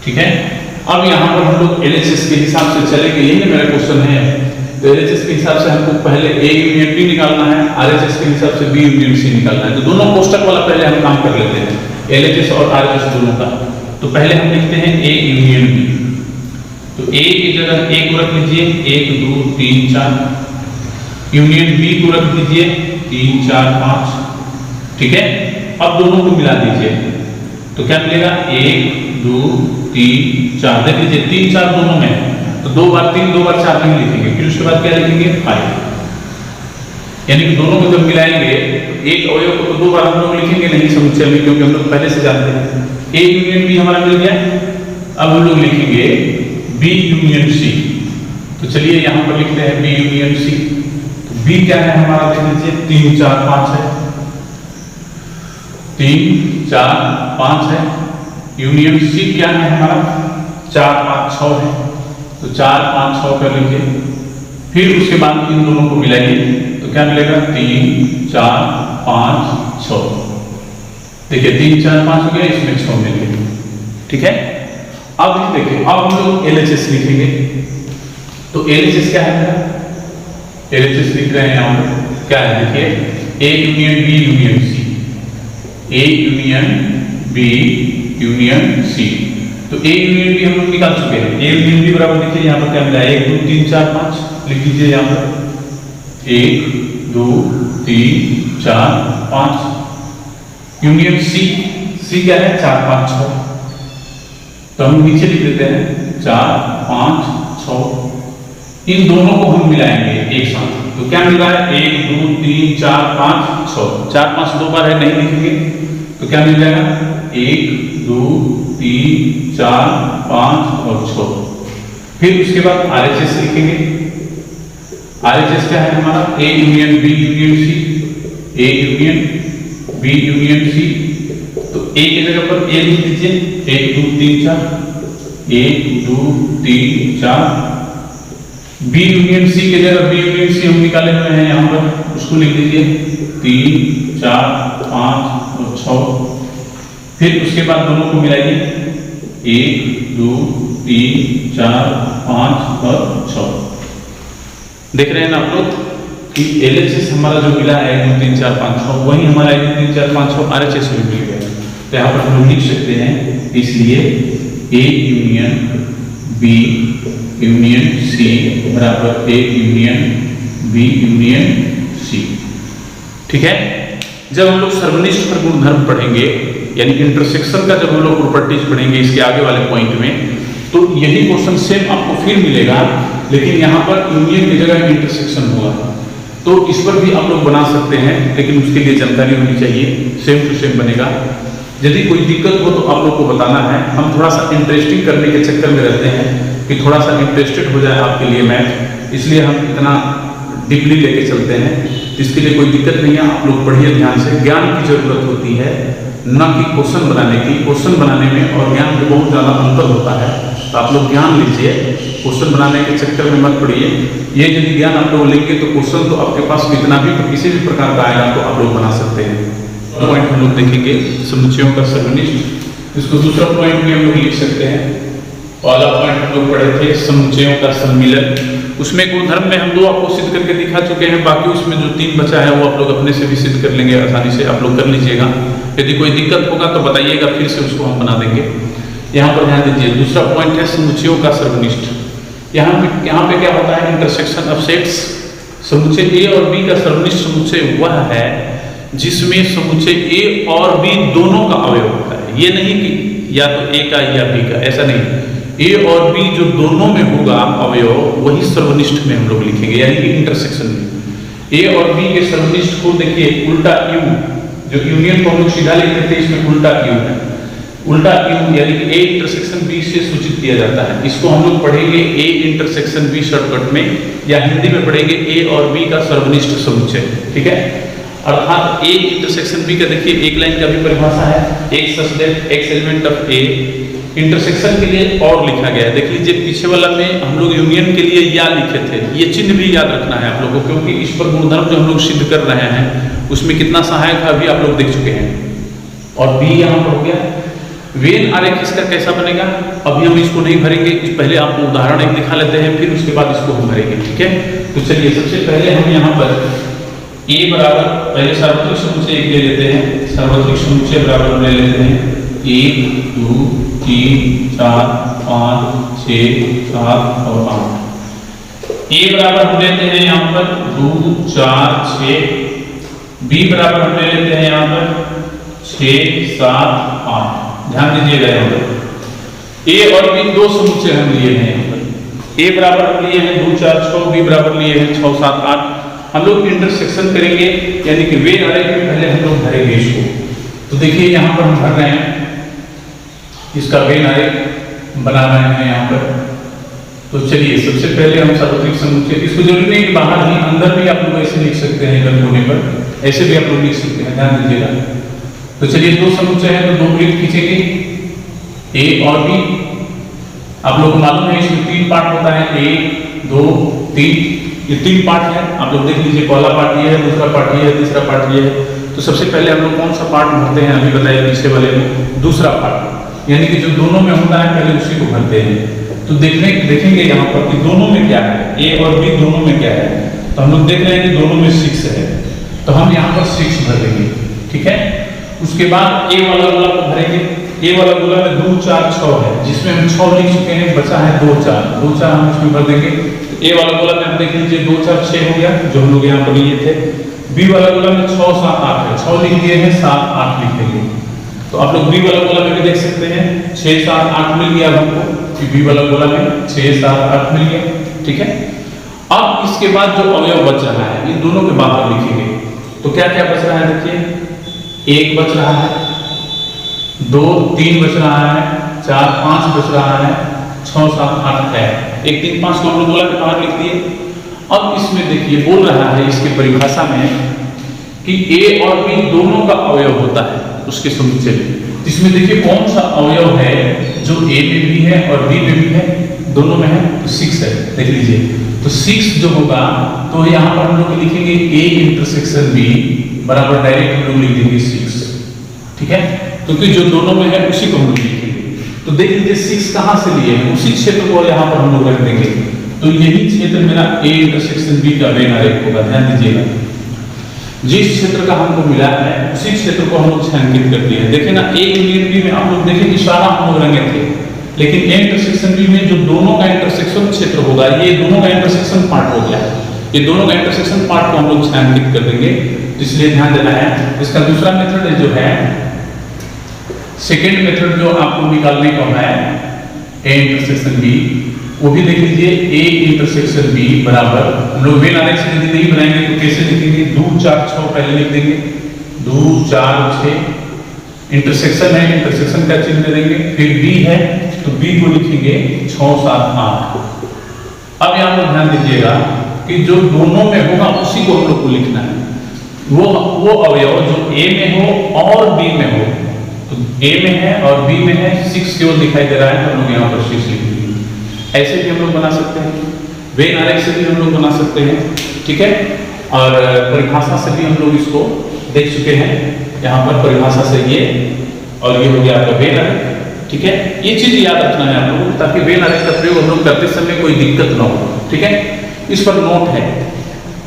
ठीक है। अब यहाँ पर हम लोग LHS के हिसाब से चलेंगे, यही ना मेरा क्वेश्चन है। तो LHS के हिसाब से हमको पहले A यूनियन B निकालना है, RHS के हिसाब से B यूनियन C निकालना है। तो दोनों कोष्टक वाला पहले हम काम कर लेते हैं, LHS और RHS दोनों का। तो पहले हम लिखते हैं A यूनियन B। तो A की जगह A को रख लीजिए 1 2 3 4, यूनियन B को रख दीजिए 3 4 5, ठीक है। अब दोनों को मिला दीजिए तो क्या मिलेगा? 1 2 3 4, देख लीजिए 3 4 दोनों में, तो 2 बार 3 2 बार 4 नहीं लिखेंगे, फिर उसके बाद क्या लिखेंगे? 5। यानी कि दोनों को जब मिलाएंगे एक अवयव को तो 2 बार हम लोग लिखेंगे नहीं समुच्चय में, क्योंकि हम लोग पहले से जानते हैं। A यूनियन B हमारा मिल गया। अब हम लोग लिखेंगे B यूनियन C। तो चलिए यहाँ पर लिखते हैं B यूनियन C। तो B क्या है हमारा? देख लीजिए 3 4 5 है, 3 4 5 है। यूनियन C क्या है हमारा? 4 5 6 है। तो 4 5 6 कर लीजिए, फिर उसके बाद इन दोनों को मिलाइए तो क्या मिलेगा? 3 4 5 6। देखिए 3 4 5 हो गया, इसमें 6 मिल गए, ठीक है। अब देखिए, अब हम लोग LHS लिखेंगे। तो LHS क्या है? LHS लिख रहे हैं यहाँ पर, क्या है देखिए, A union B union C, A union B union C। तो A यूनियन B हम लोग निकाल चुके हैं। A यूनियन B बराबर देखिए यहाँ पर क्या मिला है? 1 2 3 4 5, लिख दीजिए यहाँ पर 1 2 3 4 5। यूनियन C क्या है? 4 5 6। तो हम नीचे लिख देते हैं 4 5 6। इन दोनों को हम मिलाएंगे एक साथ, तो क्या मिल रहा है? 1 2 3 4 5 6। 4 5 2 बार है, नहीं लिखेंगे तो क्या मिल जाएगा? 1 2 3 4 5 और 6। फिर उसके बाद RHS लिखेंगे। RHS क्या है हमारा? A union B union C, A union B union C। तो A की जगह पर A लिख दीजिए 1 2 3 4, 1 2 3 4। B यूनियन C की जगह B यूनियन C हम निकाले हुए हैं यहाँ पर, उसको लिख दीजिए 3 4 5 और 6। फिर उसके बाद दोनों को मिलाइए 1 2 3 4 5 और 6। देख रहे हैं ना आप लोग कि LHS हमारा जो मिला है 1 2 3 4 5 6, वही हमारा 1 2 3 4 5 6 RHS में मिल गया। तो यहाँ पर हम लोग लिख सकते हैं, इसलिए A union B union C बराबर A union B union C. ठीक है, जब हम लोग सर्वनिष्ठ पर गुणधर्म पढ़ेंगे यानी इंटरसेक्शन का जब हम लोग प्रॉपर्टीज पढ़ेंगे इसके आगे वाले पॉइंट में, तो यही क्वेश्चन सेम आपको फिर मिलेगा, लेकिन यहाँ पर यूनियन की जगह इंटरसेक्शन होगा। तो इस पर भी आप लोग बना सकते हैं, लेकिन उसके लिए जानकारी होनी चाहिए, सेम टू सेम बनेगा। यदि कोई दिक्कत हो तो आप लोग को बताना है। हम थोड़ा सा इंटरेस्टिंग करने के चक्कर में रहते हैं कि थोड़ा सा इंटरेस्टेड हो जाए आपके लिए मैथ, इसलिए हम इतना डीपली लेके चलते हैं। इसके लिए कोई दिक्कत नहीं है, आप लोग पढ़िए ध्यान से। ज्ञान की जरूरत होती है, न कि क्वेश्चन बनाने की। क्वेश्चन बनाने में और ज्ञान में बहुत ज़्यादा अंतर होता है, तो आप लोग ज्ञान लीजिए, क्वेश्चन बनाने के चक्कर में मत पड़िए। ये यदि ज्ञान आप लोग लेंगे तो क्वेश्चन तो आपके पास कितना भी किसी भी प्रकार का आएगा तो आप लोग बना सकते हैं। पॉइंट हम लोग देखेंगे समुच्चयों का सर्वनिष्ठ, इसको दूसरा पॉइंट में हम लोग लिख सकते हैं। पहला पॉइंट हम लोग पढ़े थे समुच्चयों का सम्मिलन, उसमें गुणधर्म में हम 2 आपको सिद्ध करके दिखा चुके हैं, बाकी उसमें जो 3 बचा है वो आप लोग अपने से भी सिद्ध कर लेंगे, आसानी से आप लोग कर लीजिएगा। यदि कोई दिक्कत होगा तो बताइएगा, फिर से उसको हम बना देंगे। यहाँ पर ध्यान दीजिए, दूसरा पॉइंट है समुच्चयों का सर्वनिष्ठ। यहाँ पे क्या होता है, इंटरसेक्शन ऑफ सेट्स। समुच्चय ए और बी का सर्वनिष्ठ समुच्चय वह है जिसमें समुच्चय ए और बी दोनों का अवयव होता है। ये नहीं कि या तो ए का या बी का, ऐसा नहीं। ए और बी जो दोनों में होगा अवयव, वही सर्वनिष्ठ में हम लोग लिखेंगे, यानी कि इंटरसेक्शन में। ए और बी के सर्वनिष्ठ को देखिए, उल्टा यू, जो यूनियन को हम लोग सीधा लिखते थे, इसमें उल्टा यू है। उल्टा यू यानी कि ए इंटरसेक्शन बी से सूचित किया जाता है। इसको हम लोग पढ़ेंगे ए इंटरसेक्शन बी शॉर्टकट में, या हिंदी में पढ़ेंगे ए और बी का सर्वनिष्ठ समुच्चय। ठीक है, अर्थात ए इंटरसेक्शन बी का देखिए एक लाइन का भी परिभाषा है, x such that x element of A. Intersection के लिए और लिखा गया है, देख लीजिए पीछे वाला में हम लोग यूनियन के लिए या लिखे थे, ये चिन्ह भी याद रखना है आप लोगों को, क्योंकि इस पर गुणधर्म जो हम लोग सिद्ध कर रहे हैं उसमें कितना सहायक है अभी आप लोग देख चुके हैं। और बी यहाँ पर हो गया। वेन आरेख इसका कैसा बनेगा, अभी हम इसको नहीं भरेंगे, पहले आपको उदाहरण एक दिखा लेते हैं, फिर उसके बाद इसको हम भरेंगे। ठीक है, तो चलिए सबसे पहले हम यहाँ पर ए बराबर, पहले सार्वत्रिक समुच्चय एक ले लेते हैं। सार्वत्रिक समुच्चय बराबर ले लेते हैं 1 2 3 4 5 6 7 और 8। ए बराबर हम लेते हैं यहाँ पर 2 4 6। बी बराबर हम ले लेते हैं यहाँ पर 6 7 8। ध्यान दीजिएगा, यहाँ पर ए और बी 2 समुच्चय हम लिए हैं। यहाँ पर ए बराबर हम लिए हैं 2 4 6, बी बराबर लिए हैं 6 7 8। हम लोग इंटरसेक्शन करेंगे, यानी कि वेन आरेख में पहले हम लोग भरेंगे इसको। तो देखिए यहाँ पर हम भर रहे हैं, इसका वेन आरेख बना रहे हैं यहाँ पर। तो चलिए सबसे पहले हम सार्वत्रिक समुच्चय, इसको जरूरी नहीं कि बाहर ही, अंदर भी आप लोग ऐसे लिख सकते हैं, गलत होने पर ऐसे भी आप लोग लिख सकते हैं, ध्यान दीजिएगा। तो चलिए 2 समुच्चय है तो 2 वृत्त खींचेंगे, ए और बी। आप लोग को मालूम है इसमें 3 पार्ट होता है, 1 2 3, ये 3 पार्ट है। आप लोग देख लीजिए, पहला पार्ट ये है, दूसरा पार्ट ये है, तीसरा पार्ट ये है। तो सबसे पहले हम लोग कौन सा पार्ट भरते हैं, अभी बताइए पीछे वाले में, दूसरा पार्ट, यानी कि जो दोनों में होता है पहले उसी को भरते हैं। तो देखेंगे यहाँ पर कि दोनों में क्या है, ए और बी दोनों में क्या है। तो हम लोग देख रहे हैं कि दोनों में 6 है, तो हम यहाँ पर 6 भर देंगे। ठीक है, उसके बाद ए वाला गोला को भरेंगे। ए वाला गोला में 2 4 6 है, जिसमें हम 6 लिख चुके हैं, बचा है 2 4 हम इसमें भर देंगे। ए वाला गोला में आप देख लीजिए 2 4 6 हो गया, जो हम लोग यहाँ पर लिए थे। बी वाला गोला में 6 7 8 है, 6 लिख दिए हैं, 7 8 लिख देंगे। तो आप लोग बी वाला गोला में भी देख सकते हैं 6 7 8 मिल गया हमको, बी वाला गोला में 6 7 8 मिल गया। ठीक है, अब इसके बाद जो अवयव बच रहा है इन दोनों के बाद लिखेंगे। तो क्या क्या बच रहा है, देखिए 1 बच रहा है, 2 3 बच रहा है, 4 5 बच रहा है, 6 7 8 है। 1 3 5 को हम लोग गोला के बाहर लिख दिए। अब इसमें देखिए बोल रहा है इसके परिभाषा में कि ए और बी दोनों का अवयव होता है उसके समुच्चय में। इसमें देखिए कौन सा अवयव है जो ए में भी है और बी में भी है, दोनों में है, तो 6 है। देख लीजिए, तो 6 जो होगा तो यहाँ पर हम लोग लिखेंगे ए इंटरसेक्शन बी बराबर डायरेक्ट हम लोग लिख देंगे 6। ठीक है, क्योंकि जो दोनों में है उसी को हम लोग लिखेंगे। तो देख लीजिए 6 कहाँ से लिए हैं, उसी क्षेत्र को यहाँ पर हम लोग रख देंगे। तो यही क्षेत्र मेरा ए इंटरसेक्शन बी का वेन आरेख होगा। ध्यान दीजिएगा, जिस क्षेत्र का हमको मिला है उसी क्षेत्र को हम लोग छायांकित कर दिए हैं। देखिए ना, ए यूनियन बी में आप लोग देखें कि सारा हम लोग रंगे थे, लेकिन ए इंटरसेक्शन बी में जो दोनों का इंटरसेक्शन क्षेत्र होगा, ये दोनों का इंटरसेक्शन पार्ट हो गया। ये दोनों का इंटरसेक्शन पार्ट को हम लोग चिन्हांकित कर देंगे, इसलिए ध्यान देना है। इसका दूसरा मेथड जो है, सेकेंड मेथड जो आपको निकालने का है ए इंटरसेक्शन बी, वो भी देख लीजिए। ए इंटरसेक्शन बी बराबर, हम लोग वेन आरेख से यदि नहीं बनाएंगे तो कैसे लिखेंगे, 2 4 6 पहले लिख देंगे, 2 4 6 इंटरसेक्शन है, इंटरसेक्शन का चिन्ह दे देंगे, फिर बी है तो बी को लिखेंगे 6 7 8। अब यहाँ पर ध्यान दीजिएगा कि जो दोनों में होगा उसी को हम लोग को लिखना है, वो अवयव जो ए में हो और बी में हो। तो ए में है और बी में है, 6 केवल दिखाई दे रहा है तो हम लोग यहाँ पर 6 लिख देंगे। ऐसे भी हम लोग बना सकते हैं, वेन आरेख से भी हम लोग बना सकते हैं, ठीक है। और परिभाषा से भी हम लोग इसको देख चुके हैं, यहाँ पर परिभाषा से ये, और ये हो गया आपका वेन आरेख, ठीक है। ये चीज याद रखना है आप लोगों को, ताकि वेन आरेख का प्रयोग हम लोग करते समय कोई दिक्कत ना हो, ठीक है। इस पर नोट है,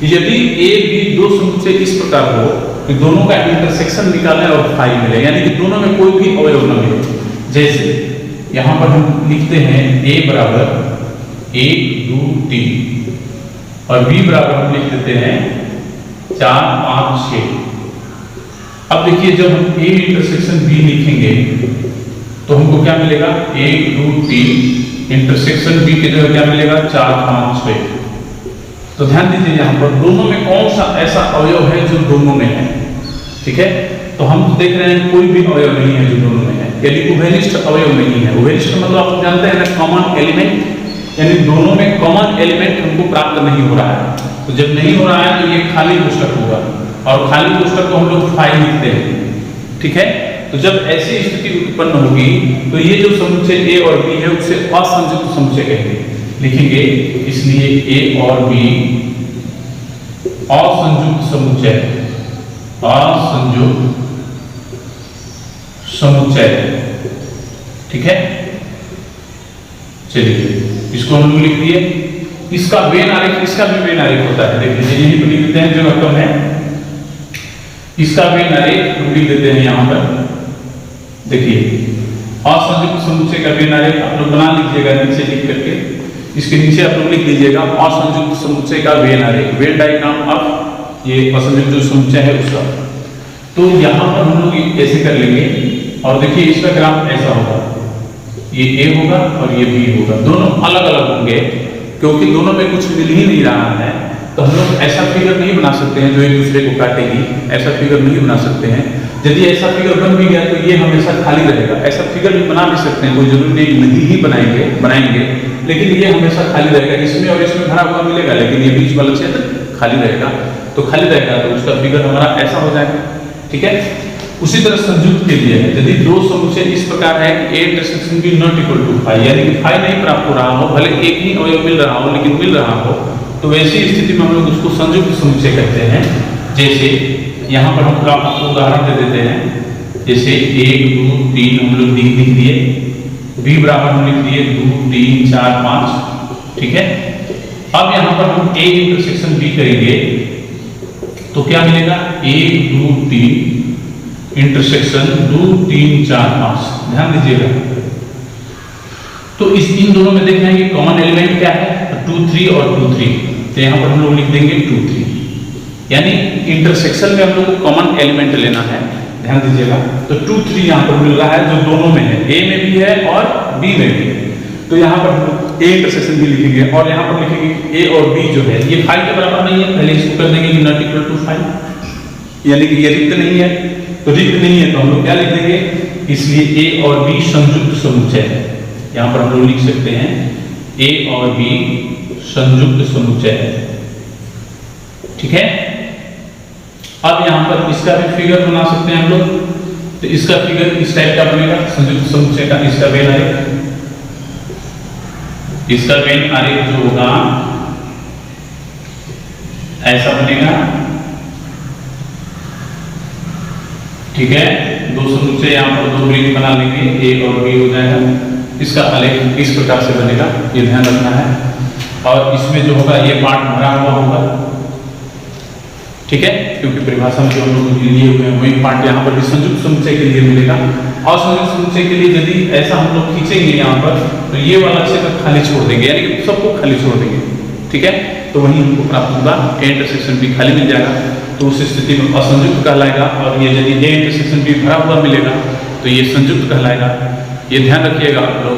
यदि ए बी दो समुच्चय इस प्रकार हो कि दोनों का इंटरसेक्शन निकालने और फाई मिले, यानी कि दोनों में कोई भी अवयव न मिले। जैसे यहां पर हम लिखते हैं a बराबर 1 2 3 और b बराबर हम लिख देते हैं 4 5 6। अब देखिए जब हम a इंटरसेक्शन b लिखेंगे तो हमको क्या मिलेगा, 1 2 3 इंटरसेक्शन b की जगह क्या मिलेगा, 4 5 6। तो ध्यान दीजिए यहाँ पर दोनों में कौन सा ऐसा अवयव है जो दोनों में है, ठीक है। तो हम देख रहे हैं कोई भी अवयव नहीं है जो दोनों में है, यानी उभयनिष्ठ अवयव नहीं है। उभयनिष्ठ मतलब आप जानते हैं ना, कॉमन एलिमेंट, यानी दोनों में कॉमन एलिमेंट हमको प्राप्त नहीं हो रहा है। तो जब नहीं हो रहा है तो ये खाली कोष्ठक होगा, और खाली कोष्ठक को हम लोग फाई लिखते हैं, ठीक है। तो जब ऐसी स्थिति उत्पन्न होगी तो ये जो समुच्चय ए और बी है उसे असंयुक्त समुच्चय कहेंगे, लिखेंगे। इसलिए ए और बी असंयुक्त समुच्चय, असंयुक्त समुच्चय, ठीक है। चलिए इसको हम लोग लिख दिए। इसका वेन आरेख, इसका भी वेन आरेख होता है, देख लीजिए यही पर लिख देते हैं जो रकम है, इसका वेन आरेख हम लिख देते हैं यहाँ पर। देखिए असंयुक्त समुच्चय का वेन आरेख आप लोग बना लीजिएगा नीचे लिख करके, इसके नीचे आप लोग लिख लीजिएगा असंयुक्त समुच्चय का वेन आरेख, वेन डायग्राम ऑफ ये असंयुक्त जो समुच्चय है उसका। तो यहाँ पर हम लोग ऐसे कर लेंगे, और देखिए इसका ग्राफ ऐसा होगा, ये ए होगा और ये बी होगा, दोनों अलग अलग होंगे क्योंकि दोनों में कुछ मिल ही नहीं रहा है। तो हम लोग ऐसा फिगर नहीं बना सकते हैं जो एक दूसरे को काटेगी, ऐसा फिगर नहीं बना सकते हैं। यदि ऐसा फिगर बन भी गया तो ये हमेशा खाली रहेगा। ऐसा फिगर भी बना भी सकते हैं, कोई जरूरी नहीं ही बनाएंगे, लेकिन ये हमेशा खाली रहेगा। इसमें और इसमें भरा हुआ मिलेगा, लेकिन ये बीच वाला क्षेत्र खाली रहेगा। तो खाली रहेगा तो उसका फिगर हमारा ऐसा हो जाएगा, ठीक है। उसी तरह संयुक्त के लिए है, यदि दो समुच्चय इस प्रकार है कि A intersection B not equal to phi, यानी कि फाई नहीं प्राप्त हो रहा हो, भले एक ही अवयव मिल रहा हो लेकिन मिल रहा हो, तो वैसी स्थिति में हम लोग उसको संयुक्त समुच्चय कहते हैं। जैसे यहाँ पर हम आपको उदाहरण दे देते हैं, जैसे 1 2 3 हम लोग लिख दिए, बी बराबर हम लिख दिए 2 3 4 5, ठीक है। अब यहाँ पर हम ए इंटरसेक्शन बी करेंगे तो क्या मिलेगा, 1 2 3 इंटरसेक्शन 2 3 4 5। ध्यान दीजिएगा, तो इस इन दोनों में देख रहे हैं कि कॉमन एलिमेंट क्या है, 2 3 और 2 3। तो यहाँ पर हम लोग लिख देंगे 2 3, यानी इंटरसेक्शन में हम लोग को कॉमन एलिमेंट लेना है। ध्यान दीजिएगा, तो 2 3 यहाँ पर मिल रहा है जो दोनों में है, ए में भी है और बी में भी है। तो यहाँ पर हम लोग ए इंटरसेक्शन भी लिखेंगे और यहाँ पर लिखेंगे ए और बी जो है ये फाई के बराबर नहीं है, पहले इसको कर देंगे कि नॉट इक्वल टू फाई, यानी कि ये रिक्त नहीं है। तो रिक्त नहीं है तो हम लोग क्या लिख देंगे, इसलिए ए और बी संयुक्त समुच्चय है। यहाँ पर हम लोग लिख सकते हैं ए और बी संयुक्त समुच्चय है, ठीक है। अब यहाँ पर इसका भी फिगर बना सकते हैं हम लोग, तो इसका फिगर इस टाइप का बनेगा संयुक्त समुच्चय का। इसका वेन आरेख, इसका वेन आरेख जो होगा ऐसा बनेगा, ठीक है। दो समुच्चय यहाँ पर दो वृत्त बना लेंगे, ए और बी हो जाएगा। इसका आलेख इस प्रकार से बनेगा, ये ध्यान रखना है। और इसमें जो होगा ये पार्ट भरा हुआ होगा, ठीक है, क्योंकि परिभाषा में जो हम लोग लिए हुए हैं वही पार्ट यहाँ पर भी संयुक्त समुच्चय के लिए मिलेगा। और संयुक्त समुच्चय के लिए यदि ऐसा हम लोग खींचेंगे यहाँ पर तो ये वाला क्षेत्र खाली छोड़ देंगे, यानी कि सबको खाली छोड़ देंगे, ठीक है, तो वहीं हमको प्राप्त होगा ए इंटरसेक्शन बी खाली मिल जाएगा, तो उस स्थिति में असंयुक्त कहलाएगा। और ये यदि ए इंटरसेक्शन बी भरा हुआ मिलेगा तो ये संयुक्त कहलाएगा। ये ध्यान रखिएगा आप लोग।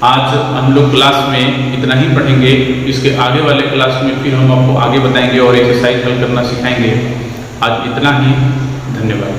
आज हम लोग क्लास में इतना ही पढ़ेंगे, इसके आगे वाले क्लास में फिर हम आपको आगे बताएंगे और एक्सरसाइज हल करना सिखाएंगे। आज इतना ही, धन्यवाद।